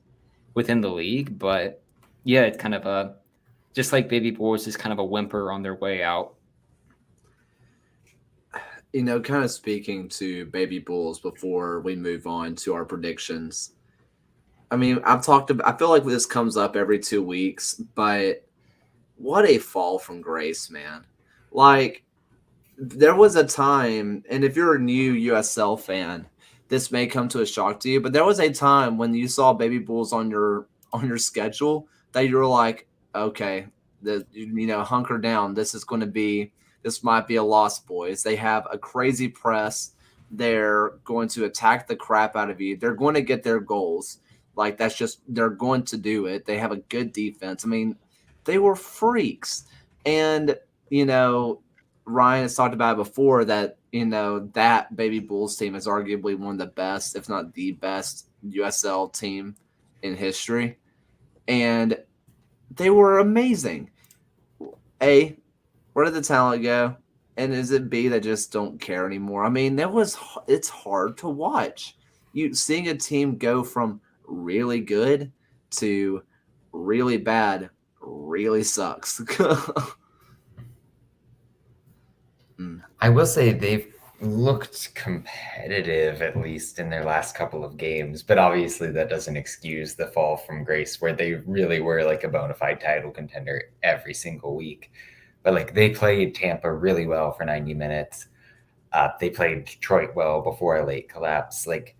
within the league. But yeah, it's kind of just like Baby Bulls is kind of a whimper on their way out. Kind of speaking to Baby Bulls before we move on to our predictions. I mean, I feel like this comes up every 2 weeks, but what a fall from grace, man. Like, there was a time, and if you're a new USL fan, this may come to a shock to you, but there was a time when you saw Baby Bulls on your schedule that you were like, okay, hunker down. This might be a loss, boys. They have a crazy press. They're going to attack the crap out of you. They're going to get their goals. Like, they're going to do it. They have a good defense. I mean, they were freaks. And, Ryan has talked about it before that, that Baby Bulls team is arguably one of the best, if not the best, USL team in history. And they were amazing. A, where did the talent go? And is it B, that just don't care anymore? I mean, it's hard to watch. Seeing a team go from really good to really bad really sucks. I will say they've looked competitive, at least in their last couple of games, but obviously that doesn't excuse the fall from grace where they really were like a bona fide title contender every single week. But like they played Tampa really well for 90 minutes. They played Detroit well before a late collapse. Like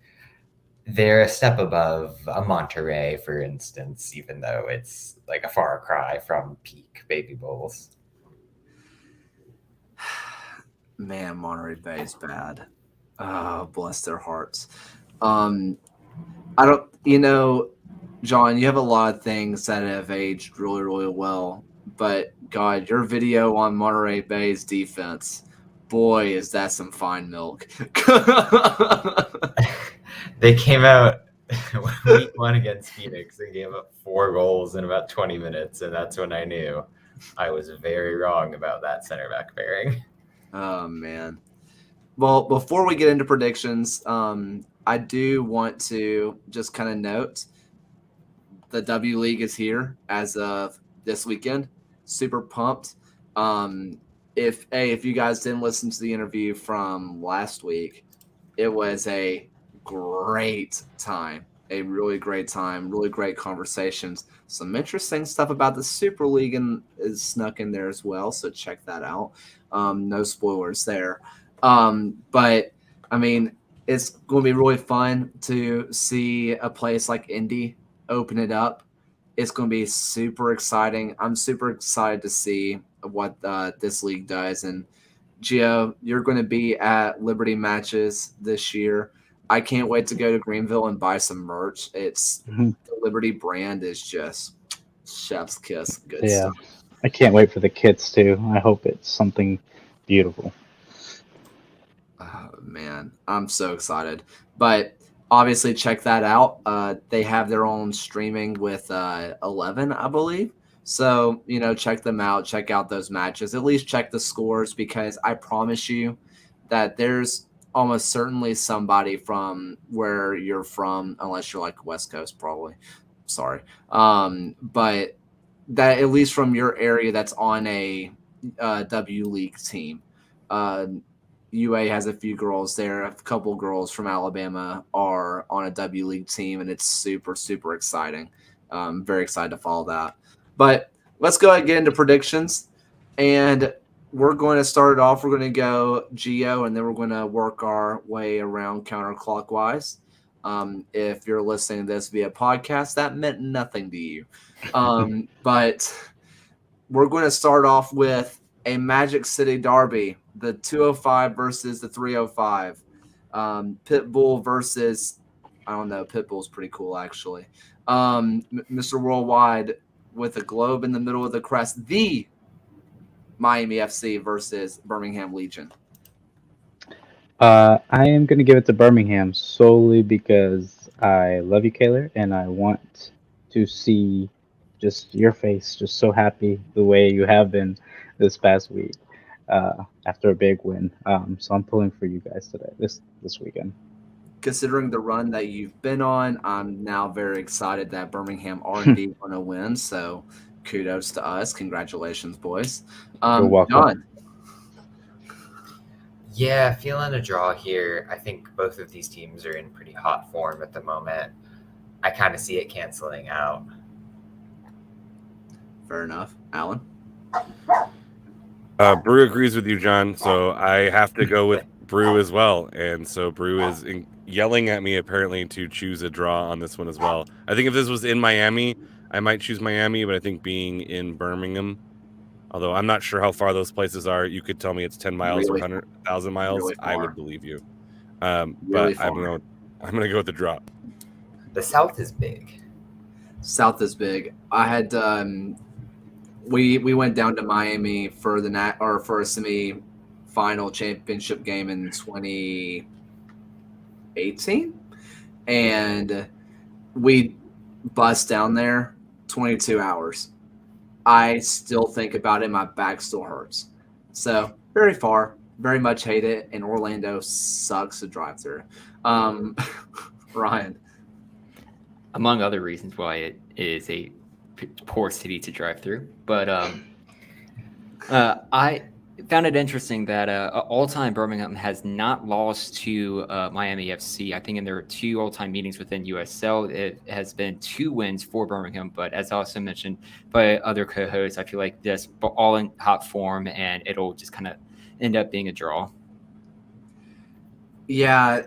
they're a step above a Monterey, for instance, even though it's like a far cry from peak Baby Bowls. Man, Monterey Bay is bad. Oh, bless their hearts. I don't, John, you have a lot of things that have aged really, really well. But God, your video on Monterey Bay's defense, boy, is that some fine milk. They came out week 1 against Phoenix and gave up 4 goals in about 20 minutes, and that's when I knew I was very wrong about that center back pairing. Oh, man. Well, before we get into predictions, I do want to just kind of note the W League is here as of this weekend. Super pumped. If you guys didn't listen to the interview from last week, it was a great time. A really great time, really great conversations. Some interesting stuff about the Super League is snuck in there as well, so check that out. No spoilers there. But, I mean, it's going to be really fun to see a place like Indy open it up. It's going to be super exciting. I'm super excited to see what this league does. And, Gio, you're going to be at Liberty matches this year. I can't wait to go to Greenville and buy some merch. The Liberty brand is just chef's kiss. Good stuff. I can't wait for the kits too. I hope it's something beautiful. Oh, man, I'm so excited. But obviously check that out. They have their own streaming with 11, I believe. So, check them out. Check out those matches. At least check the scores, because I promise you that there's almost certainly somebody from where you're from, unless you're like West Coast, probably. Sorry. But that at least from your area that's on a W League team. UA has a few girls there. A couple girls from Alabama are on a W League team, and it's super, super exciting. Very excited to follow that. But let's go ahead and get into predictions. And we're going to start it off. We're going to go Geo, and then we're going to work our way around counterclockwise. If you're listening to this via podcast, that meant nothing to you. But we're going to start off with a Magic City Derby, the 205 versus the 305. Pitbull versus, I don't know, Pitbull's pretty cool, actually. Mr. Worldwide with a globe in the middle of the crest, the Miami FC versus Birmingham Legion. I am going to give it to Birmingham solely because I love you, Kaylor, and I want to see just your face just so happy the way you have been this past week after a big win. So I'm pulling for you guys today, this weekend. Considering the run that you've been on, I'm now very excited that Birmingham are indeed going to win. So kudos to us. Congratulations, boys. You're welcome. John. Yeah, feeling a draw here. I think both of these teams are in pretty hot form at the moment. I kind of see it canceling out. Fair enough. Alan? Brew agrees with you, John. So I have to go with Brew as well. And so Brew is yelling at me apparently to choose a draw on this one as well. I think if this was in Miami, I might choose Miami, but I think being in Birmingham, although I'm not sure how far those places are, you could tell me it's 10 miles or 100,000 miles. Really I far. would believe you. Really But far. I'm gonna go with the draw. The South is big. South is big. I had we went down to Miami for for a semi-final championship game in 2018, and we bust down there 22 hours. I still think about it. My back still hurts. So very far, very much hate it. And Orlando sucks to drive through. Ryan. Among other reasons why it is a poor city to drive through. But found it interesting that all-time Birmingham has not lost to Miami FC. I think in their 2 all-time meetings within USL, it has been 2 wins for Birmingham. But as also mentioned by other co-hosts, I feel like this all in hot form, and it'll just kind of end up being a draw. Yeah,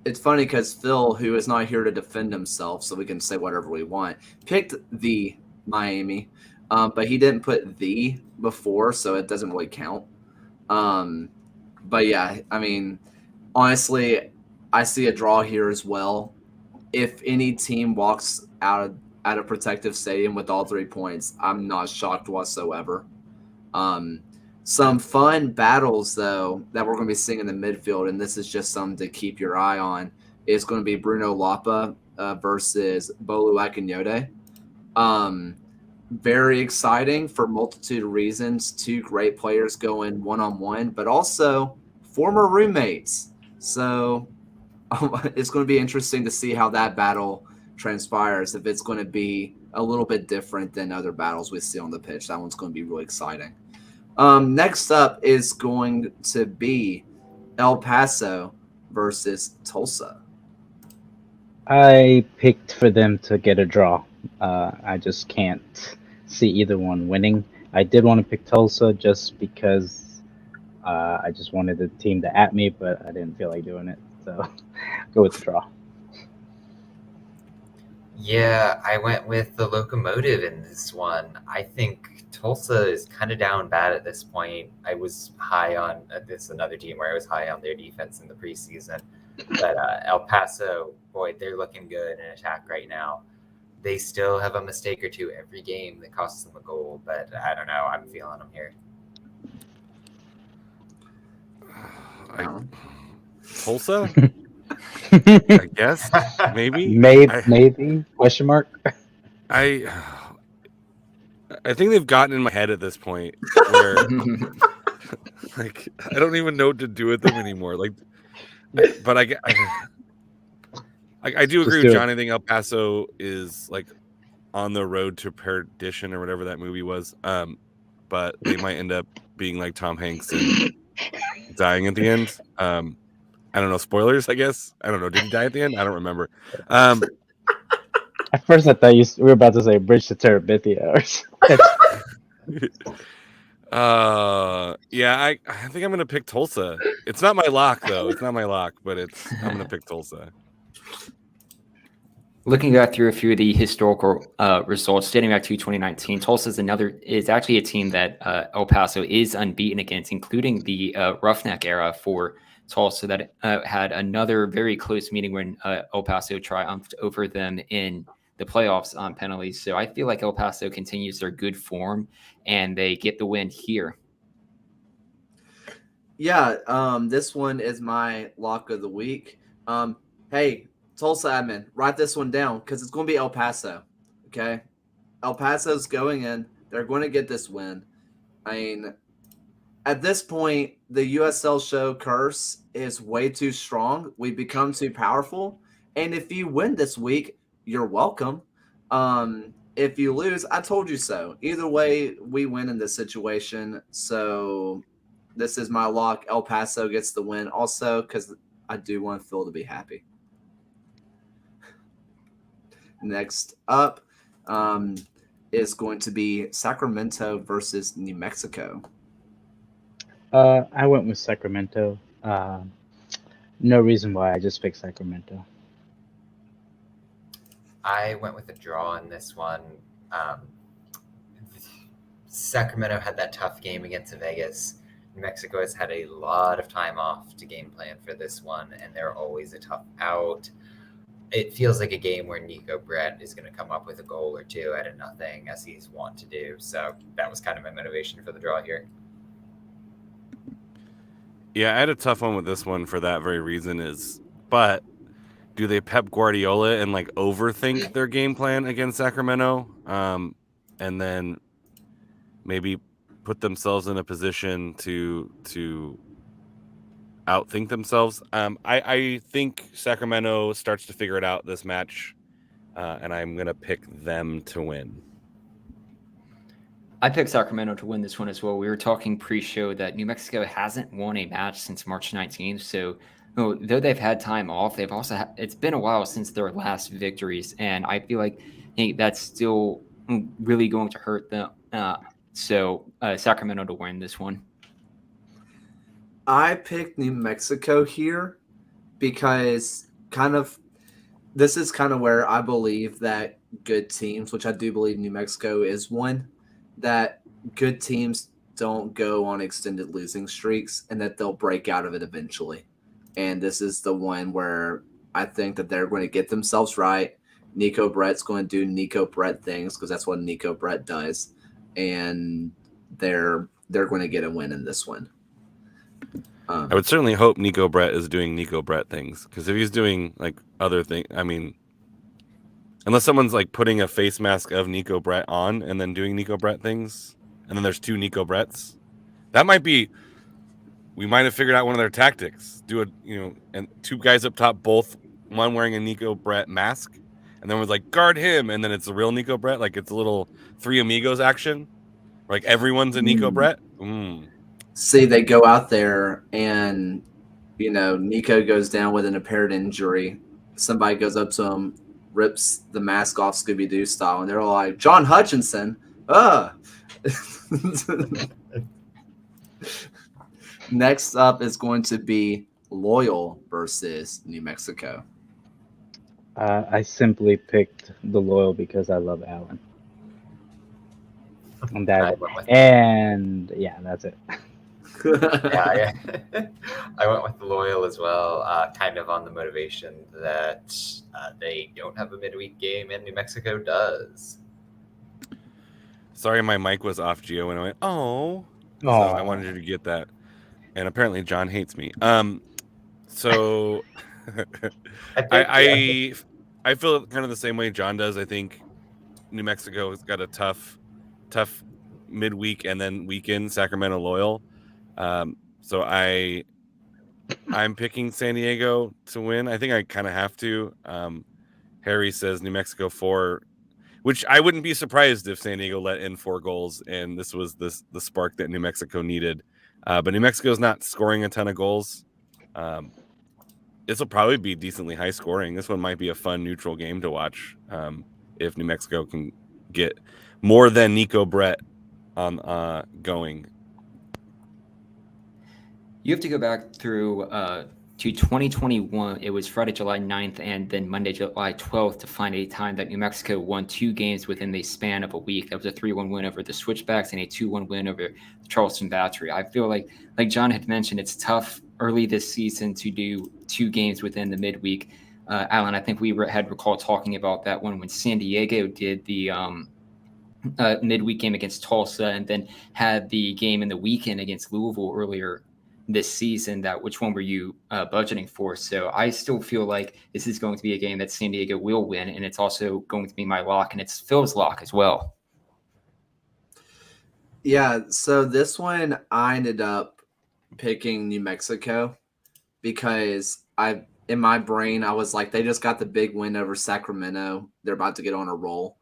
it's funny because Phil, who is not here to defend himself, so we can say whatever we want, picked the Miami, but he didn't put the before, so it doesn't really count. But yeah, I mean, honestly, I see a draw here as well. If any team walks out of Protective Stadium with all 3 points, I'm not shocked whatsoever. Some fun battles, though, that we're going to be seeing in the midfield, and this is just something to keep your eye on, is going to be Bruno Lapa versus Bolu Akinyode. Very exciting for a multitude of reasons. 2 great players going one-on-one, but also former roommates. So it's going to be interesting to see how that battle transpires, if it's going to be a little bit different than other battles we see on the pitch. That one's going to be really exciting. Next up is going to be El Paso versus Tulsa. I picked for them to get a draw. I just can't see either one winning. I did want to pick Tulsa just because I just wanted the team to at me, but I didn't feel like doing it. So go with the draw. Yeah, I went with the Locomotive in this one. I think Tulsa is kind of down bad at this point. I was high on this another team where I was high on their defense in the preseason. But El Paso, boy, they're looking good in attack right now. They still have a mistake or two every game that costs them a goal, but I don't know. I'm feeling them here. Tulsa? I guess maybe. Maybe question mark. I think they've gotten in my head at this point where like I don't even know what to do with them anymore. Like, but I do agree with John. I think El Paso is like on the road to perdition or whatever that movie was. But they might end up being like Tom Hanks and dying at the end. I don't know. Spoilers, I guess. I don't know. Did he die at the end? I don't remember. At first, I thought we were about to say Bridge to Terabithia or something. Yeah, I think I'm gonna pick Tulsa. It's not my lock though. It's not my lock, but I'm gonna pick Tulsa. Looking back through a few of the historical results dating back to 2019, Tulsa is actually a team that El Paso is unbeaten against, including the Roughneck era for Tulsa that had another very close meeting when El Paso triumphed over them in the playoffs on penalties. So I feel like El Paso continues their good form and they get the win here. Yeah, this one is my lock of the week. Hey, Tulsa admin, write this one down because it's going to be El Paso. Okay, El Paso's going in. They're going to get this win. I mean, at this point, the USL show curse is way too strong. We've become too powerful. And if you win this week, you're welcome. If you lose, I told you so. Either way, we win in this situation. So this is my lock. El Paso gets the win also because I do want Phil to be happy. Next up is going to be Sacramento versus New Mexico. I went with Sacramento. No reason why. I just picked Sacramento. I went with a draw in this one. Sacramento had that tough game against Vegas. New Mexico has had a lot of time off to game plan for this one, and they're always a tough out. It feels like a game where Nico Brett is going to come up with a goal or two out of nothing, as he's wont to do. So that was kind of my motivation for the draw here. Yeah, I had a tough one with this one for that very reason but do they Pep Guardiola and like overthink their game plan against Sacramento? And then maybe put themselves in a position to outthink themselves. I think Sacramento starts to figure it out this match, and I'm going to pick them to win. I picked Sacramento to win this one as well. We were talking pre-show that New Mexico hasn't won a match since March 19th. So, though they've had time off, they've also it's been a while since their last victories, and I feel like that's still really going to hurt them. So, Sacramento to win this one. I picked New Mexico here because this is kind of where I believe that good teams, which I do believe New Mexico is one, that good teams don't go on extended losing streaks and that they'll break out of it eventually. And this is the one where I think that they're going to get themselves right. Nico Brett's going to do Nico Brett things because that's what Nico Brett does. And they're going to get a win in this one. I would certainly hope Nico Brett is doing Nico Brett things, because if he's doing like other things, I mean, unless someone's like putting a face mask of Nico Brett on and then doing Nico Brett things, and then there's two Nico Bretts, that might be. We might have figured out one of their tactics. Do and two guys up top, both one wearing a Nico Brett mask, and then was like guard him, and then it's the real Nico Brett, like it's a little Three Amigos action, like everyone's a Nico Brett. See, they go out there and, Nico goes down with an apparent injury. Somebody goes up to him, rips the mask off Scooby-Doo style, and they're all like, John Hutchinson, Next up is going to be Loyal versus New Mexico. I simply picked the Loyal because I love Allen. And yeah, that's it. Yeah, I went with the Loyal as well, kind of on the motivation that they don't have a midweek game and New Mexico does. Sorry, my mic was off, Gio, and I went, oh. So I wanted you to get that. And apparently John hates me. So I feel kind of the same way John does. I think New Mexico has got a tough midweek and then weekend Sacramento Loyal. So I'm picking San Diego to win. I think I kind of have to. Harry says New Mexico 4, which I wouldn't be surprised if San Diego let in 4 goals and this was the spark that New Mexico needed. But New Mexico's not scoring a ton of goals. This will probably be decently high scoring. This one might be a fun neutral game to watch if New Mexico can get more than Nico Brett on going. You have to go back through to 2021. It was Friday, July 9th, and then Monday, July 12th to find a time that New Mexico won 2 games within the span of a week. That was a 3-1 win over the Switchbacks and a 2-1 win over the Charleston Battery. I feel like John had mentioned, it's tough early this season to do 2 games within the midweek. Alan, I think we had recalled talking about that one when San Diego did the midweek game against Tulsa and then had the game in the weekend against Louisville earlier this season. Which one were you budgeting for? So I still feel like this is going to be a game that San Diego will win, and it's also going to be my lock, and it's Phil's lock as well. Yeah, so this one I ended up picking New Mexico because in my brain I was like, they just got the big win over Sacramento. They're about to get on a roll.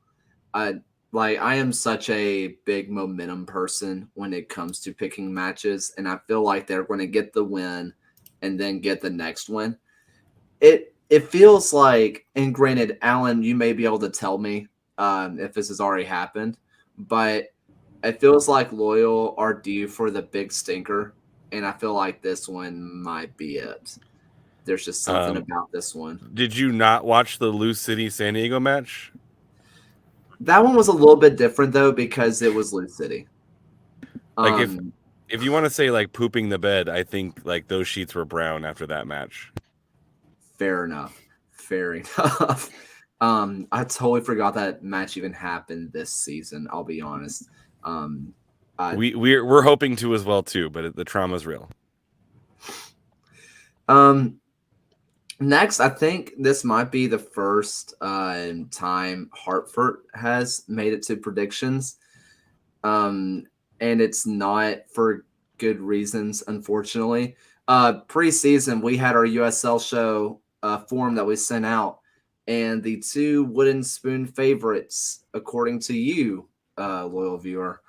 I am such a big momentum person when it comes to picking matches, and I feel like they're going to get the win and then get the next win. It feels like, and granted, Alan, you may be able to tell me if this has already happened, but it feels like Loyal are due for the big stinker, and I feel like this one might be it. There's just something about this one. Did you not watch the Lou City San Diego match? That one was a little bit different though because it was Lou City. Like if you want to say like pooping the bed, I think like those sheets were brown after that match. Fair enough. I totally forgot that match even happened this season. I'll be honest. We're hoping to as well too, but the trauma's real. Next, I think this might be the first time Hartford has made it to predictions. And it's not for good reasons, unfortunately. Preseason, we had our USL show form that we sent out, and the 2 wooden spoon favorites, according to you, loyal viewer,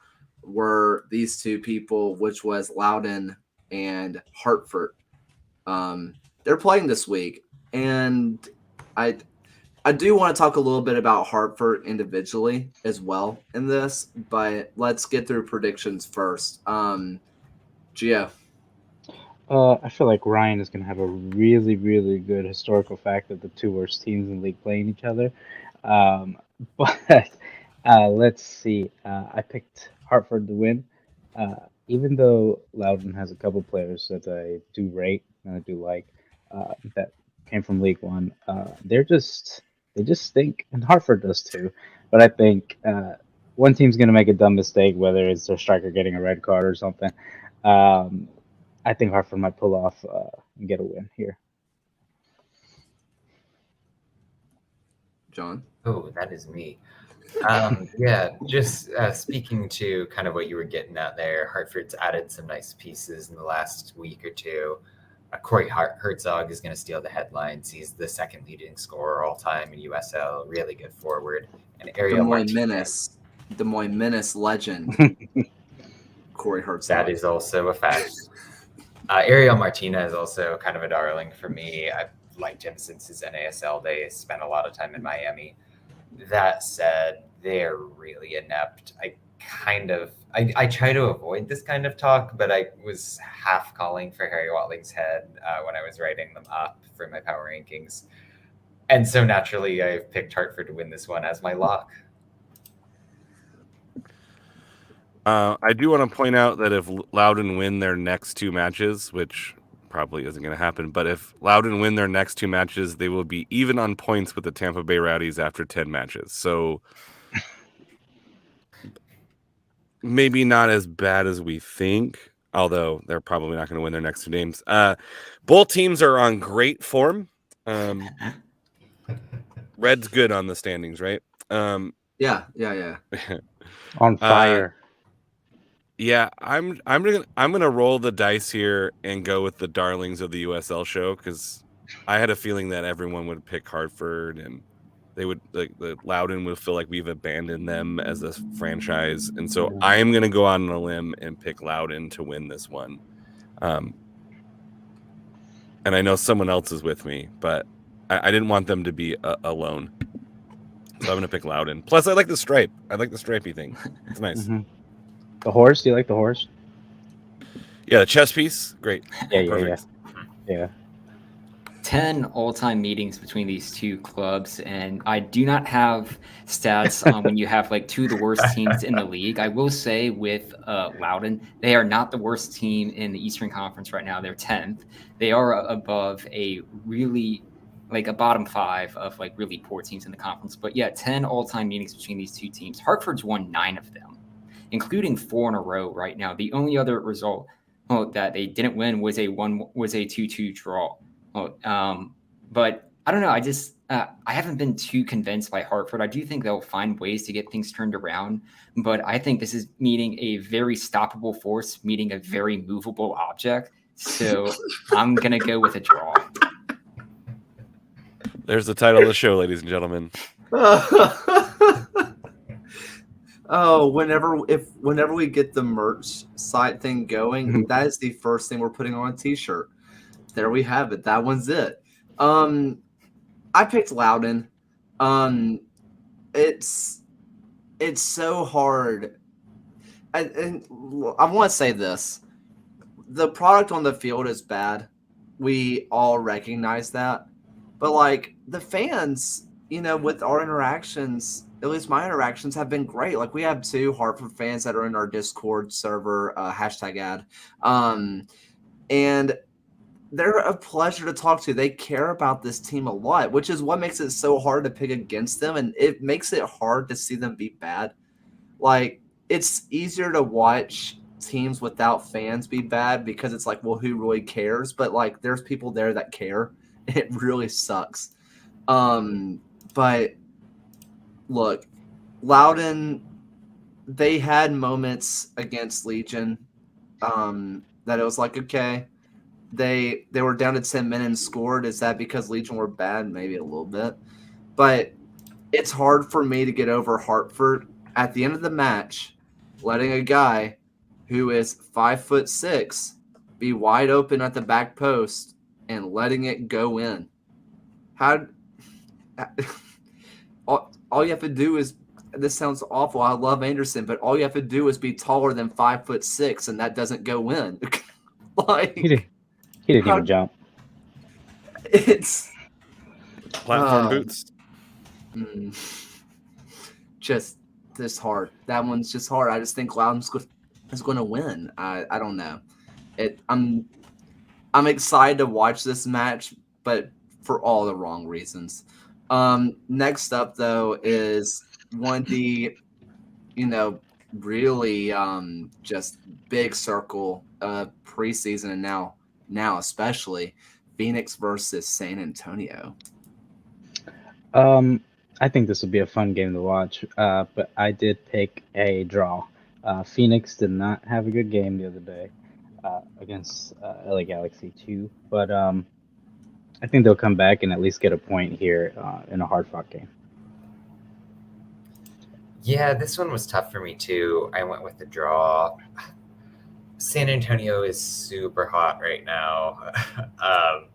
were these two people, which was Loudon and Hartford. They're playing this week, and I do want to talk a little bit about Hartford individually as well in this, but let's get through predictions first. Gio. I feel like Ryan is going to have a really, really good historical fact of the two worst teams in the league playing each other. But let's see. I picked Hartford to win. Even though Loudon has a couple players that I do rate and I do like that came from League One, they just stink, and Hartford does too. But I think one team's going to make a dumb mistake, whether it's their striker getting a red card or something. I think Hartford might pull off and get a win here. John. Oh, that is me. Yeah, just speaking to kind of what you were getting at there, Hartford's added some nice pieces in the last week or two. Corey Herzog is going to steal the headlines. He's the second leading scorer all time in USL. Really good forward. And Ariel Martinez. Des Moines Menace legend. Corey Herzog. That is also a fact. Ariel Martinez is also kind of a darling for me. I've liked him since his NASL days. Spent a lot of time in Miami. That said, they're really inept. I try to avoid this kind of talk, but I was half calling for Harry Watling's head when I was writing them up for my power rankings. And so naturally, I've picked Hartford to win this one as my lock. I do want to point out that if Loudon win their next two matches, which probably isn't going to happen, but if Loudon win their next two matches, they will be even on points with the Tampa Bay Rowdies after 10 matches. So maybe not as bad as we think, although they're probably not going to win their next two games. Both teams are on great form. Red's good on the standings, right? Yeah. On fire. Yeah, I'm gonna roll the dice here and go with the darlings of the USL show, because I had a feeling that everyone would pick Hartford and they would, like, the Loudon would feel like we've abandoned them as a franchise, and so I am gonna go out on a limb and pick Loudon to win this one. And I know someone else is with me, but I didn't want them to be alone, so I'm gonna pick Loudon. Plus, I like the stripe. I like the stripey thing. It's nice. Mm-hmm. The horse? Do you like the horse? Yeah, the chess piece, great. Yeah. 10 all-time meetings between these two clubs, and I do not have stats on when you have like two of the worst teams in the league. I will say with Loudon, they are not the worst team in the Eastern Conference right now. They're 10th. They are above a really like a bottom five of like really poor teams in the conference. But yeah, 10 all-time meetings between these two teams. Hartford's won 9 of them, including 4 in a row right now. The only other result that they didn't win was a 2-2 draw. But I don't know. I haven't been too convinced by Hartford. I do think they'll find ways to get things turned around, but I think this is meeting a very stoppable force, meeting a very movable object. So I'm going to go with a draw. There's the title of the show, ladies and gentlemen. Oh, whenever we get the merch site thing going, that is the first thing we're putting on a t-shirt. There we have it. That one's it. I picked Loudon. It's so hard. And I want to say this. The product on the field is bad. We all recognize that. But like the fans, with our interactions, at least my interactions have been great. Like we have 2 Hartford fans that are in our Discord server, #ad. And they're a pleasure to talk to. They care about this team a lot, which is what makes it so hard to pick against them. And it makes it hard to see them be bad. Like it's easier to watch teams without fans be bad because it's like, well, who really cares? But like there's people there that care. It really sucks. But look, Loudon, they had moments against Legion that it was like, okay, they were down to 10 men and scored. Is that because Legion were bad? Maybe a little bit. But it's hard for me to get over Hartford. At the end of the match, letting a guy who is 5'6" be wide open at the back post and letting it go in. How all you have to do is, this sounds awful, I love Anderson, but all you have to do is be taller than 5'6" and that doesn't go in. Like, He didn't how- even jump. it's Platform boots. Just this hard. That one's just hard. I just think Loudon's is going to win. I don't know. I'm excited to watch this match, but for all the wrong reasons. Next up though is one of the, really just big circle preseason, and now especially Phoenix versus San Antonio. I think this will be a fun game to watch, but I did pick a draw. Phoenix did not have a good game the other day against LA Galaxy 2, but I think they'll come back and at least get a point here in a hard-fought game. Yeah, this one was tough for me too. I went with the draw. San Antonio is super hot right now. I'm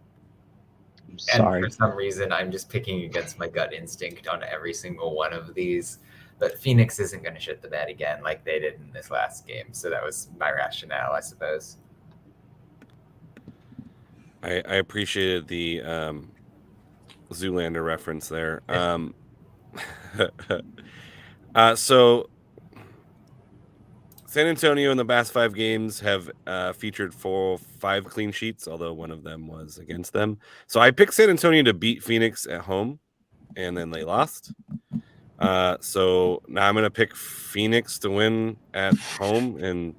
sorry. And for some reason, I'm just picking against my gut instinct on every single one of these. But Phoenix isn't going to shit the bed again like they did in this last game. So that was my rationale, I suppose. I appreciated the Zoolander reference there. So San Antonio in the past 5 games have featured 5 clean sheets, although one of them was against them. So I picked San Antonio to beat Phoenix at home, and then they lost. So now I'm going to pick Phoenix to win at home, and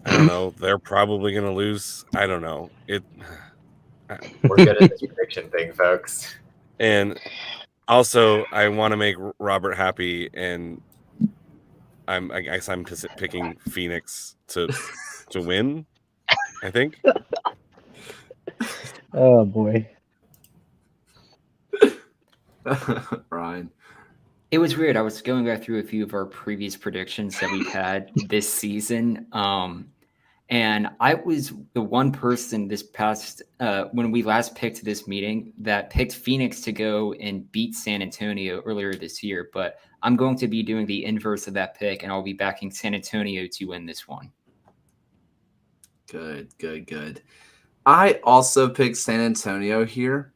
I don't know. They're probably going to lose. I don't know. We're good at this prediction thing, folks. And also, I want to make Robert happy, and I guess I'm just picking Phoenix to win, I think. Oh boy. Ryan. It was weird. I was going back through a few of our previous predictions that we've had this season. And I was the one person this past, when we last picked this meeting, that picked Phoenix to go and beat San Antonio earlier this year. But I'm going to be doing the inverse of that pick, and I'll be backing San Antonio to win this one. Good. I also picked San Antonio here.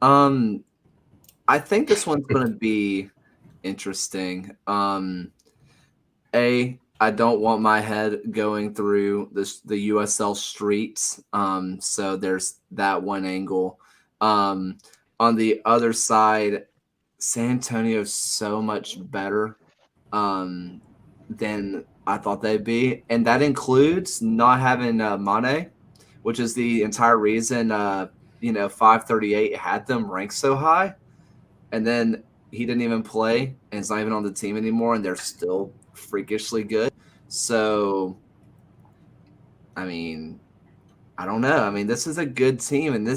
I think this one's going to be interesting. I don't want my head going through the USL streets. So there's that one angle. On the other side, San Antonio is so much better than I thought they'd be. And that includes not having Mane, which is the entire reason 538 had them ranked so high. And then he didn't even play, and he's not even on the team anymore, and they're still freakishly good. So, I mean, I don't know. I mean, this is a good team, and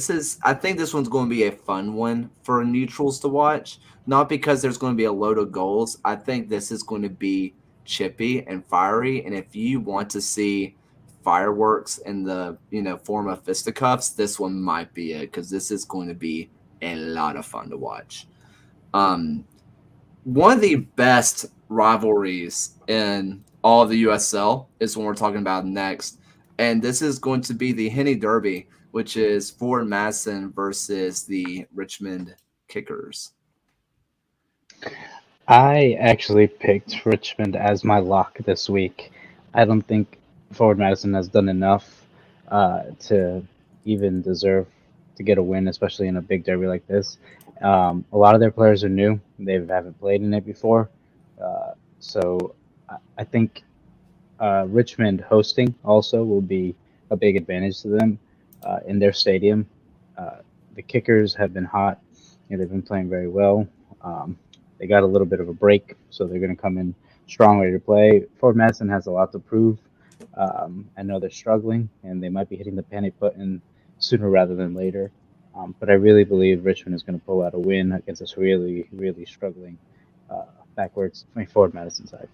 I think this one's going to be a fun one for neutrals to watch. Not because there's going to be a load of goals. I think this is going to be chippy and fiery, and if you want to see fireworks in the form of fisticuffs, this one might be it, because this is going to be a lot of fun to watch. One of the best rivalries in all of the USL is what we're talking about next. And this is going to be the Henny Derby, which is Forward Madison versus the Richmond Kickers. I actually picked Richmond as my lock this week. I don't think Forward Madison has done enough to even deserve to get a win, especially in a big derby like this. A lot of their players are new. They haven't played in it before. So I think Richmond hosting also will be a big advantage to them in their stadium. The Kickers have been hot. They've been playing very well. They got a little bit of a break, so they're going to come in strong, ready to play. Fort Madison has a lot to prove. I know they're struggling, and they might be hitting the panic button sooner rather than later. But I really believe Richmond is going to pull out a win against this really, really struggling backwards Fort Madison side.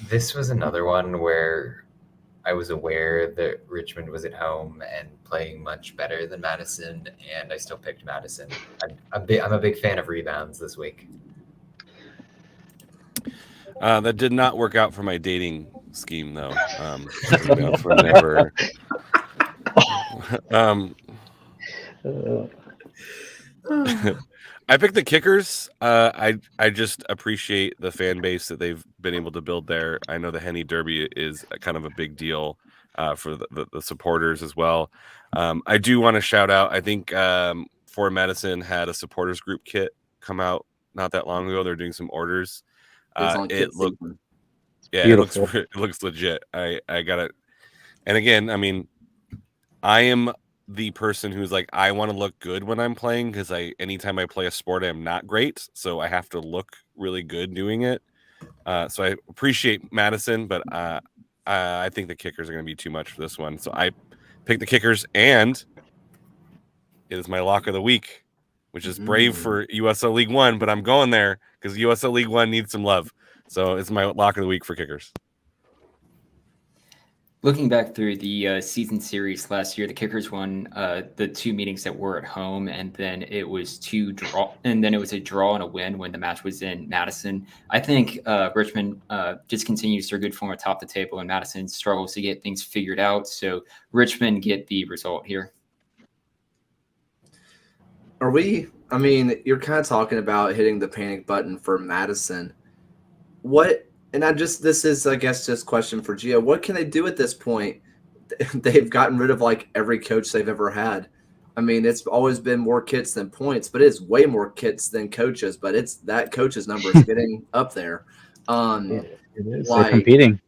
This was another one where I was aware that Richmond was at home and playing much better than Madison, and I still picked Madison. I'm a big fan of rebounds this week. That did not work out for my dating scheme, though. Rebounds were never. I picked the Kickers. I just appreciate the fan base that they've been able to build there. I know the Henny Derby is kind of a big deal for the supporters as well. I do want to shout out. I think Fort Madison had a supporters group kit come out not that long ago. They're doing some orders. It looks it looks legit. I got it. And again, I mean, I am the person who's like, I want to look good when I'm playing, because anytime I play a sport, I'm not great, so I have to look really good doing it. So I appreciate Madison, but I think the Kickers are going to be too much for this one. So I picked the Kickers, and it is my lock of the week, which is brave for USL League One, but I'm going there because USL League One needs some love. So it's my lock of the week for Kickers. Looking back through the season series last year, the Kickers won the 2 meetings that were at home, and then it was a draw and a win when the match was in Madison. I think Richmond just continues their good form atop the table, and Madison struggles to get things figured out. So Richmond get the result here. I mean, you're kind of talking about hitting the panic button for Madison. This is, I guess, just a question for Gio. What can they do at this point? They've gotten rid of like every coach they've ever had. I mean, it's always been more kits than points, but it's way more kits than coaches. But it's that coach's number is getting up there. It is. They're competing.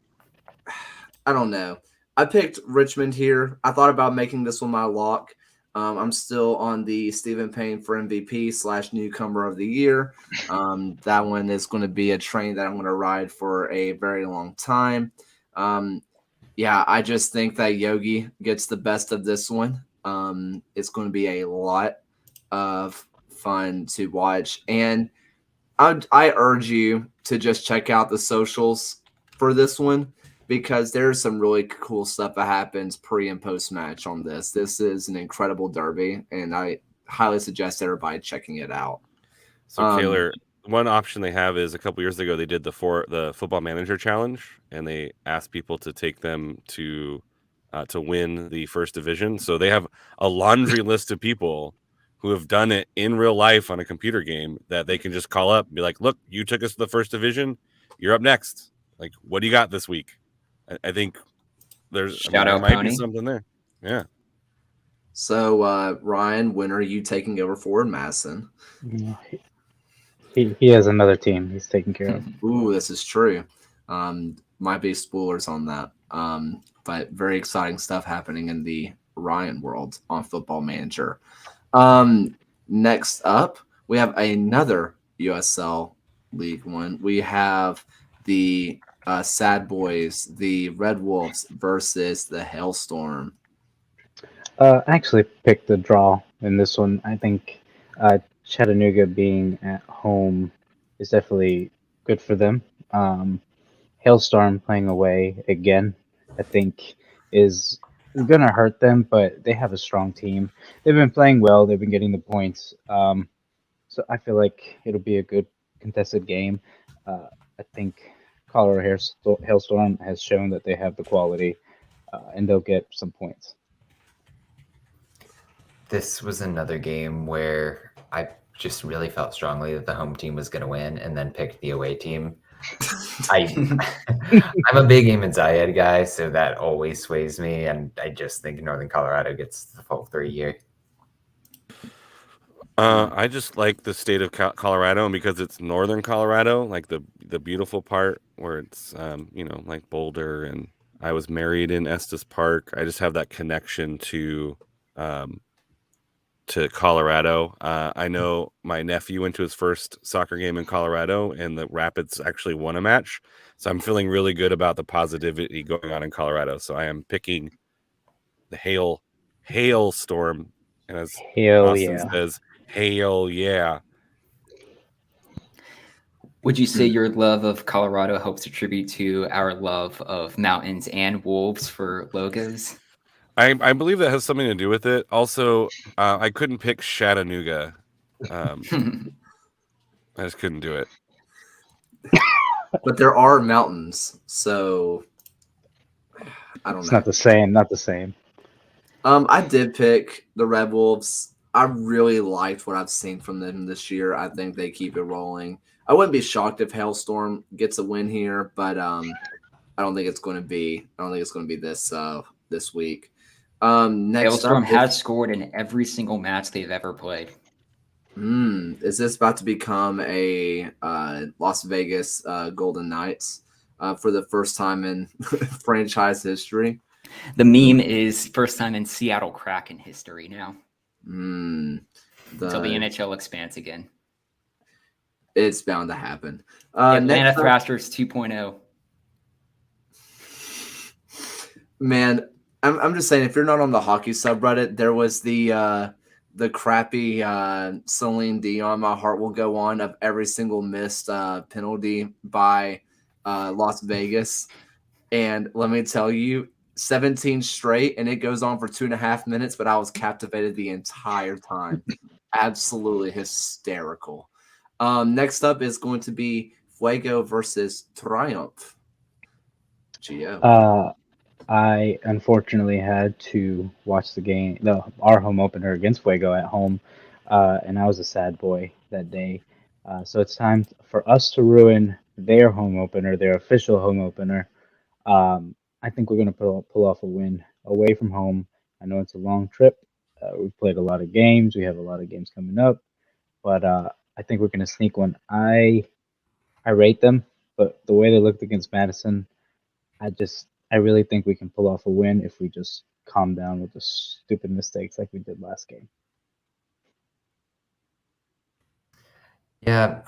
I don't know. I picked Richmond here. I thought about making this one my lock. I'm still on the Stephen Payne for MVP / newcomer of the year. That one is going to be a train that I'm going to ride for a very long time. I just think that Yogi gets the best of this one. It's going to be a lot of fun to watch. And I urge you to just check out the socials for this one, because there's some really cool stuff that happens pre and post match on this. This is an incredible derby, and I highly suggest everybody checking it out. So Taylor, one option they have is a couple years ago they did the Football Manager Challenge, and they asked people to take them to win the first division. So they have a laundry list of people who have done it in real life on a computer game that they can just call up and be like, "Look, you took us to the first division. You're up next. Like, what do you got this week?" I think there might be something there. Yeah. So, Ryan, when are you taking over for Madison? He has another team he's taking care of. Ooh, this is true. Might be spoilers on that. But very exciting stuff happening in the Ryan world on Football Manager. Next up, we have another USL League One. We have the Sad Boys, the Red Wolves versus the Hailstorm. I actually picked the draw in this one. I think Chattanooga being at home is definitely good for them. Hailstorm playing away again, I think, is going to hurt them, but they have a strong team. They've been playing well. They've been getting the points. So I feel like it'll be a good contested game. I think Colorado Hailstorm has shown that they have the quality, and they'll get some points. This was another game where I just really felt strongly that the home team was going to win, and then picked the away team. I'm a big Eamon Zayed guy, so that always sways me, and I just think Northern Colorado gets the full 3 year. I just like the state of Colorado, and because it's northern Colorado, like the beautiful part where it's like Boulder, and I was married in Estes Park. I just have that connection to Colorado. I know my nephew went to his first soccer game in Colorado, and the Rapids actually won a match. So I'm feeling really good about the positivity going on in Colorado. So I am picking the Hailstorm, and as Austin says, hail yeah. Would you say your love of Colorado helps attribute to our love of mountains and wolves for logos? I believe that has something to do with it. Also, I couldn't pick Chattanooga. I just couldn't do it. But there are mountains, so I don't It's know. not the same. Not the same. I did pick the Red Wolves. I really liked what I've seen from them this year. I think they keep it rolling. I wouldn't be shocked if Hailstorm gets a win here, but I don't think it's going to be. I don't think it's going to be this week. Next Hailstorm up, has scored in every single match they've ever played. is this about to become a Las Vegas Golden Knights for the first time in franchise history? The meme is first time in Seattle Kraken history now. Until the NHL expands again. It's bound to happen. Atlanta Thrashers 2.0. Man, I'm just saying, if you're not on the hockey subreddit, there was the crappy Celine Dion "My Heart Will Go On" of every single missed penalty by Las Vegas, and let me tell you, 17 straight, and it goes on for 2.5 minutes, but I was captivated the entire time. Absolutely hysterical. Next up is going to be Fuego versus Triumph. Gio. I unfortunately had to watch the game, our home opener against Fuego at home, and I was a sad boy that day. So it's time for us to ruin their home opener, their official home opener. I think we're going to pull off a win away from home. I know it's a long trip. We've played a lot of games. We have a lot of games coming up, but I think we're going to sneak one. I rate them, but the way they looked against Madison, I really think we can pull off a win if we just calm down with the stupid mistakes like we did last game. Yeah,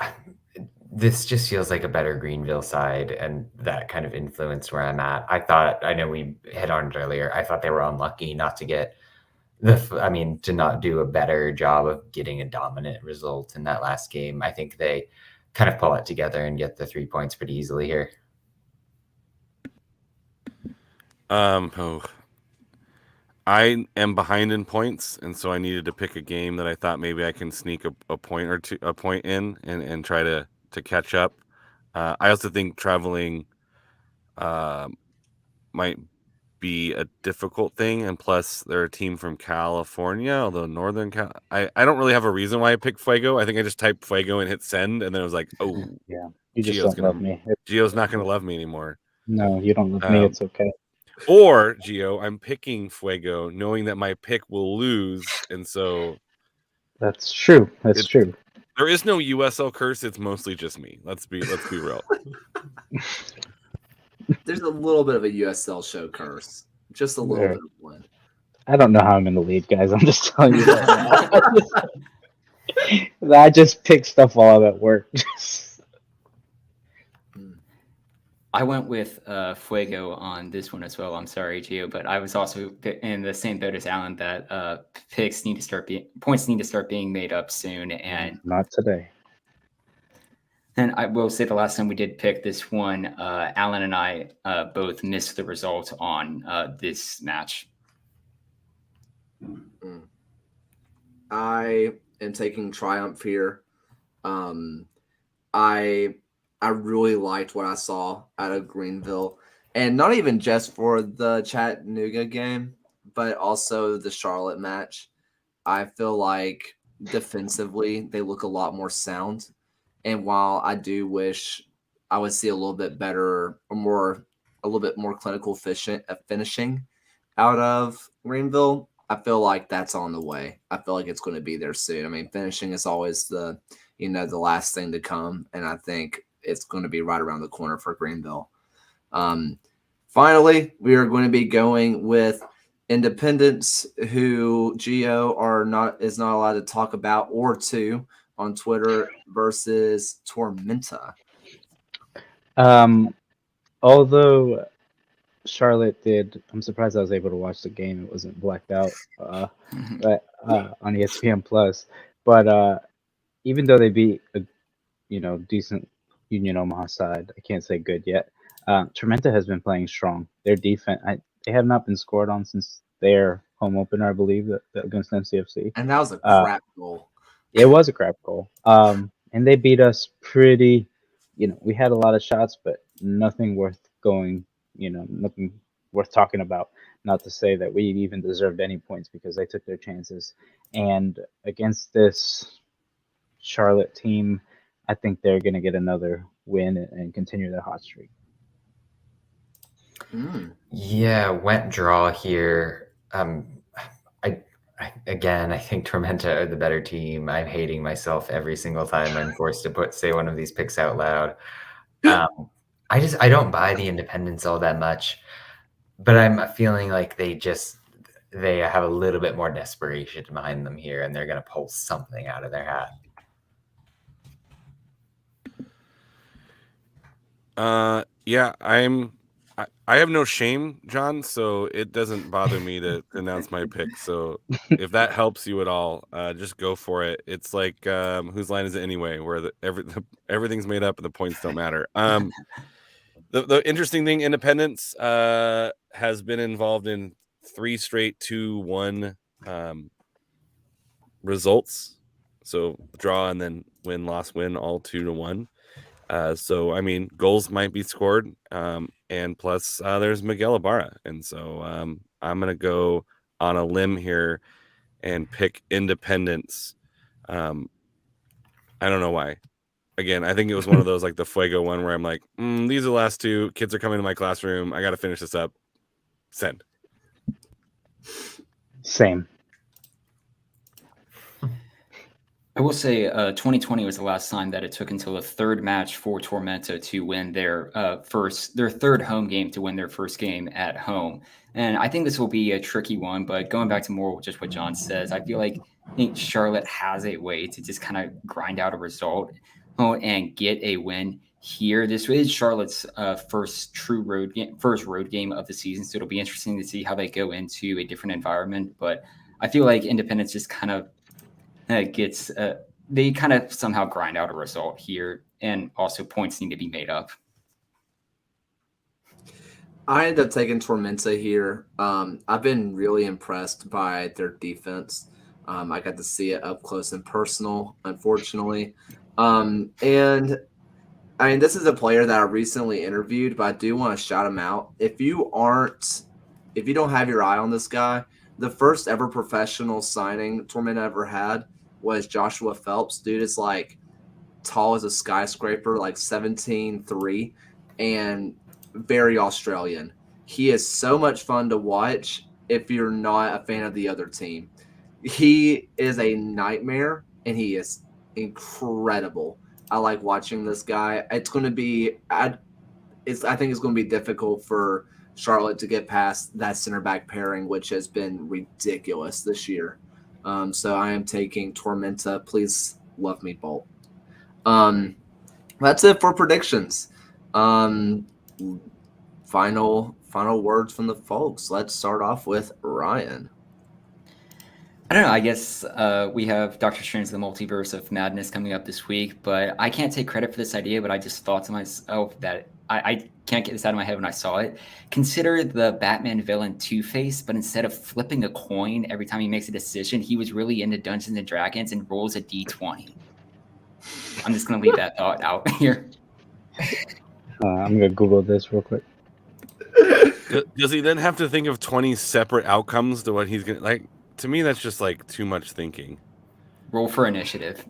this just feels like a better Greenville side, and that kind of influenced where I'm at. I know we hit on it earlier. I thought they were unlucky not to get to not do a better job of getting a dominant result in that last game. I think they kind of pull it together and get the 3 points pretty easily here. I am behind in points, and so I needed to pick a game that I thought maybe I can sneak a point in and try to catch up. I also think traveling might be a difficult thing, and plus they're a team from California, although I don't really have a reason why I picked Fuego. I think I just typed Fuego and hit send, and then it was like, oh yeah, you just don't love me. Gio's not going to love me anymore. No, you don't love me. It's okay. Or Gio, I'm picking Fuego, knowing that my pick will lose, and so that's true. That's true. There is no USL curse. It's mostly just me. Let's be real. There's a little bit of a USL show curse, just a little bit of one. I don't know how I'm in the lead, guys. I'm just telling you that. I just pick stuff while I'm at work. I went with Fuego on this one as well. I'm sorry, Gio, but I was also in the same boat as Alan that points need to start being made up soon, and not today. And I will say the last time we did pick this one, Alan and I both missed the result on this match. I am taking Triumph here. I really liked what I saw out of Greenville, and not even just for the Chattanooga game, but also the Charlotte match. I feel like defensively they look a lot more sound. And while I do wish I would see a little bit better or a little bit more clinical finishing out of Greenville, I feel like that's on the way. I feel like it's going to be there soon. I mean, finishing is always the last thing to come, and I think it's going to be right around the corner for Greenville. Finally, we are going to be going with Independence, who Gio is not allowed to talk about or to on Twitter, versus Tormenta. Although Charlotte did, I'm surprised I was able to watch the game. It wasn't blacked out but on ESPN Plus. But even though they beat a decent Union Omaha side. I can't say good yet. Tormenta has been playing strong. Their defense, they have not been scored on since their home opener, I believe, against NCFC. And that was a crap goal. It was a crap goal. And they beat us pretty. We had a lot of shots, but nothing worth going. Nothing worth talking about. Not to say that we even deserved any points because they took their chances. And against this Charlotte team, I think they're going to get another win and continue their hot streak. Yeah, wet draw here. I think Tormenta are the better team. I'm hating myself every single time I'm forced to say one of these picks out loud. I don't buy the Independents all that much, but I'm feeling like they have a little bit more desperation behind them here, and they're going to pull something out of their hat. Yeah, I have no shame, John, so it doesn't bother me to announce my pick. So if that helps you at all, just go for it. It's like whose line is it anyway, where everything's made up and the points don't matter. The interesting thing, Independence has been involved in 3 straight 2-1 results. So draw and then win, loss, win, all 2-1. So, I mean, goals might be scored. And plus, there's Miguel Ibarra. And so I'm going to go on a limb here and pick Independence. I don't know why. Again, I think it was one of those like the Fuego one where I'm like, these are the last 2. Kids are coming to my classroom. I got to finish this up. Send. Same. I will say 2020 was the last time that it took until the third match for Tormenta to win their third home game, to win their first game at home. And I think this will be a tricky one, but going back to more just what John says, I think Charlotte has a way to just kind of grind out a result and get a win here. This is Charlotte's first road game of the season, so it'll be interesting to see how they go into a different environment. But I feel like Independence just kind of they kind of somehow grind out a result here, and also points need to be made up. I ended up taking Tormenta here. I've been really impressed by their defense. I got to see it up close and personal, unfortunately. And I mean, this is a player that I recently interviewed, but I do want to shout him out. If you don't have your eye on this guy, the first ever professional signing Tormenta ever had was Joshua Phelps. Dude is like tall as a skyscraper, like 17'3", and very Australian. He is so much fun to watch if you're not a fan of the other team. He is a nightmare, and he is incredible. I like watching this guy. It's going to be I think it's going to be difficult for Charlotte to get past that center back pairing, which has been ridiculous this year. So I am taking Tormenta. Please love me, Bolt. That's it for predictions. Final words from the folks. Let's start off with Ryan. I don't know. I guess we have Doctor Strange: The Multiverse of Madness coming up this week, but I can't take credit for this idea. But I just thought to myself that I can't get this out of my head when I saw it. Consider the Batman villain Two-Face, but instead of flipping a coin every time he makes a decision, he was really into Dungeons and Dragons and rolls a D20. I'm just going to leave that thought out here. I'm going to Google this real quick. Does he then have to think of 20 separate outcomes to what he's going to like? To me, that's just like too much thinking. Roll for initiative.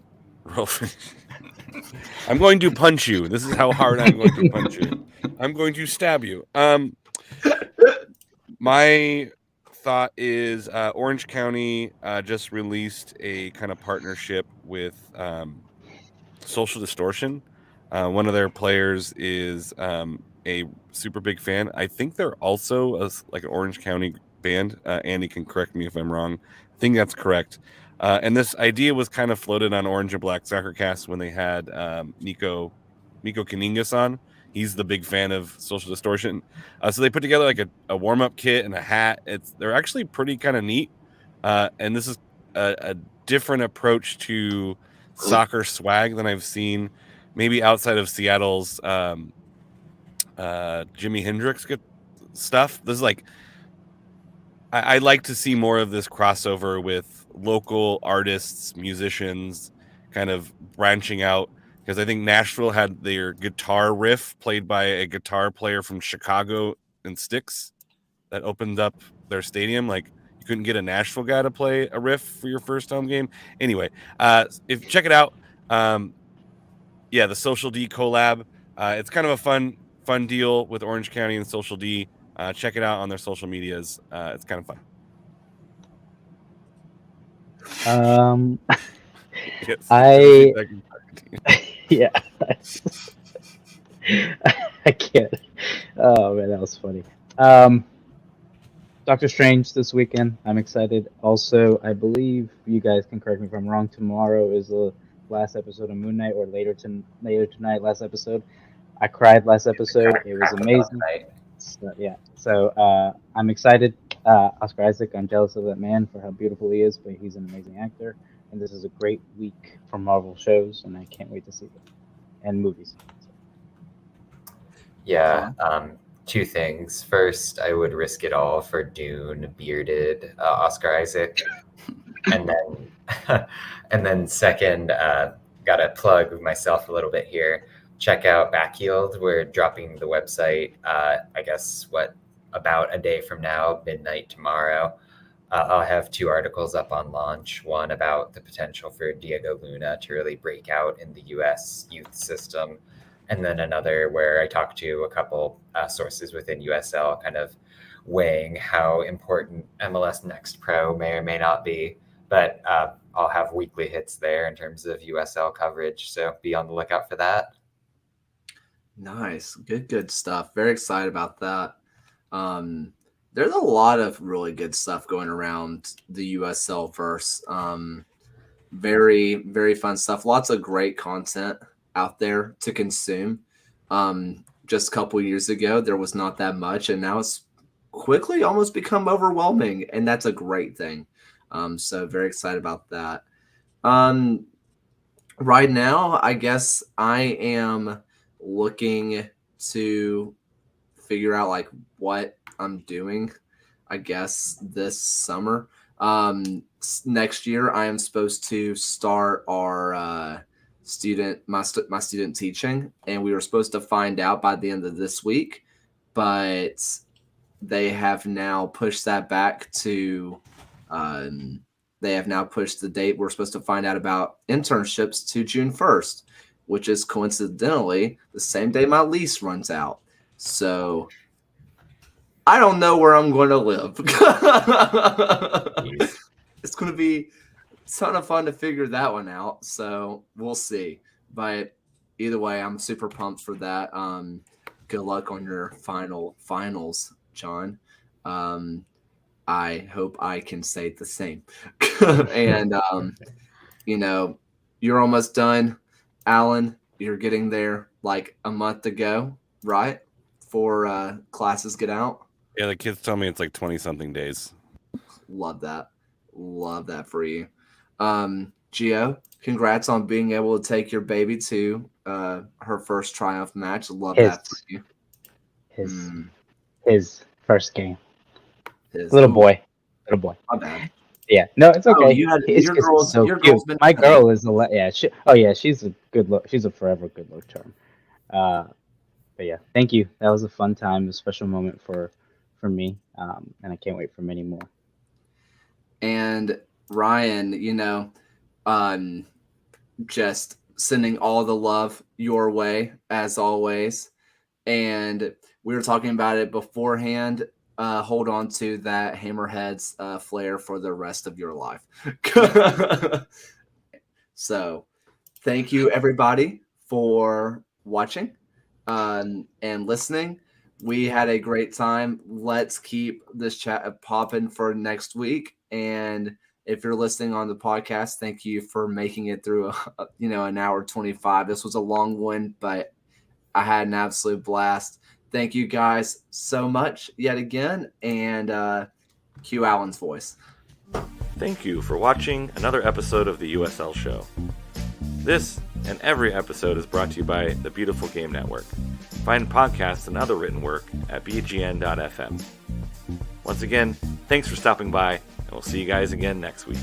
I'm going to punch you. This is how hard I'm going to punch you. I'm going to stab you. My thought is Orange County just released a kind of partnership with Social Distortion. One of their players is a super big fan. I think they're also like an Orange County band. Andy can correct me if I'm wrong. I think that's correct. And this idea was kind of floated on Orange and Black Soccer Cast when they had Miko Kaningas on. He's the big fan of Social Distortion. So they put together like a warm-up kit and a hat. They're actually pretty kind of neat. And this is a different approach to soccer swag than I've seen maybe outside of Seattle's Jimi Hendrix stuff. This is like, I like to see more of this crossover with local artists, musicians, kind of branching out, because I think Nashville had their guitar riff played by a guitar player from Chicago and Styx that opened up their stadium. Like, you couldn't get a Nashville guy to play a riff for your first home game. Anyway, if check it out. Yeah, the Social D collab. It's kind of a fun deal with Orange County and Social D. Check it out on their social medias. It's kind of fun. I yeah. I can't. Oh man, that was funny. Doctor Strange this weekend. I'm excited. Also, I believe you guys can correct me if I'm wrong. Tomorrow is the last episode of Moon Knight, or later tonight. Last episode. I cried last episode. It was amazing. So, yeah. So I'm excited. Oscar Isaac. I'm jealous of that man for how beautiful he is, but he's an amazing actor. And this is a great week for Marvel shows, and I can't wait to see them and movies. Yeah. Two things. First, I would risk it all for Dune bearded Oscar Isaac, and then second, gotta plug myself a little bit here. Check out Backheeled. We're dropping the website. I guess about a day from now, midnight tomorrow. I'll have 2 articles up on launch. One about the potential for Diego Luna to really break out in the U.S. youth system, and then another where I talk to a couple sources within USL, kind of weighing how important MLS Next Pro may or may not be. But I'll have weekly hits there in terms of USL coverage, so be on the lookout for that. Nice. Good stuff. Very excited about that. There's a lot of really good stuff going around the USL verse. Very, very fun stuff. Lots of great content out there to consume. Just a couple years ago, there was not that much, and now it's quickly almost become overwhelming, and that's a great thing. So very excited about that. Right now, I guess I am looking to figure out like what I'm doing, I guess, this summer. Next year I am supposed to start our my student teaching, and we were supposed to find out by the end of this week, but they have now pushed that back to they have now pushed the date we're supposed to find out about internships to June 1st, which is coincidentally the same day my lease runs out. So I don't know where I'm going to live. It's going to be a ton of fun to figure that one out. So we'll see. But either way, I'm super pumped for that. Good luck on your finals, John. I hope I can say the same. And, you're almost done. Alan, you're getting there like a month ago, right? Before classes get out. Yeah, the kids tell me it's like 20-something days. Love that. Love that for you. Gio, congrats on being able to take your baby to her first triumph match. Love that for you. His first game. Little boy. My bad. Yeah, no, it's okay. Oh, your girl's been my girl is she's a good look. She's a forever good look charm. But yeah, thank you. That was a fun time, a special moment for me, and I can't wait for many more. And Ryan, just sending all the love your way as always. And we were talking about it beforehand. Hold on to that Hammerheads flair for the rest of your life. So thank you everybody for watching and listening. We had a great time. Let's keep this chat popping for next week. And if you're listening on the podcast, thank you for making it through an hour 25. This was a long one, but I had an absolute blast. Thank you guys so much yet again, and cue Alan's voice. Thank you for watching another episode of the USL Show. This and every episode is brought to you by the Beautiful Game Network. Find podcasts and other written work at bgn.fm. Once again, thanks for stopping by, and we'll see you guys again next week.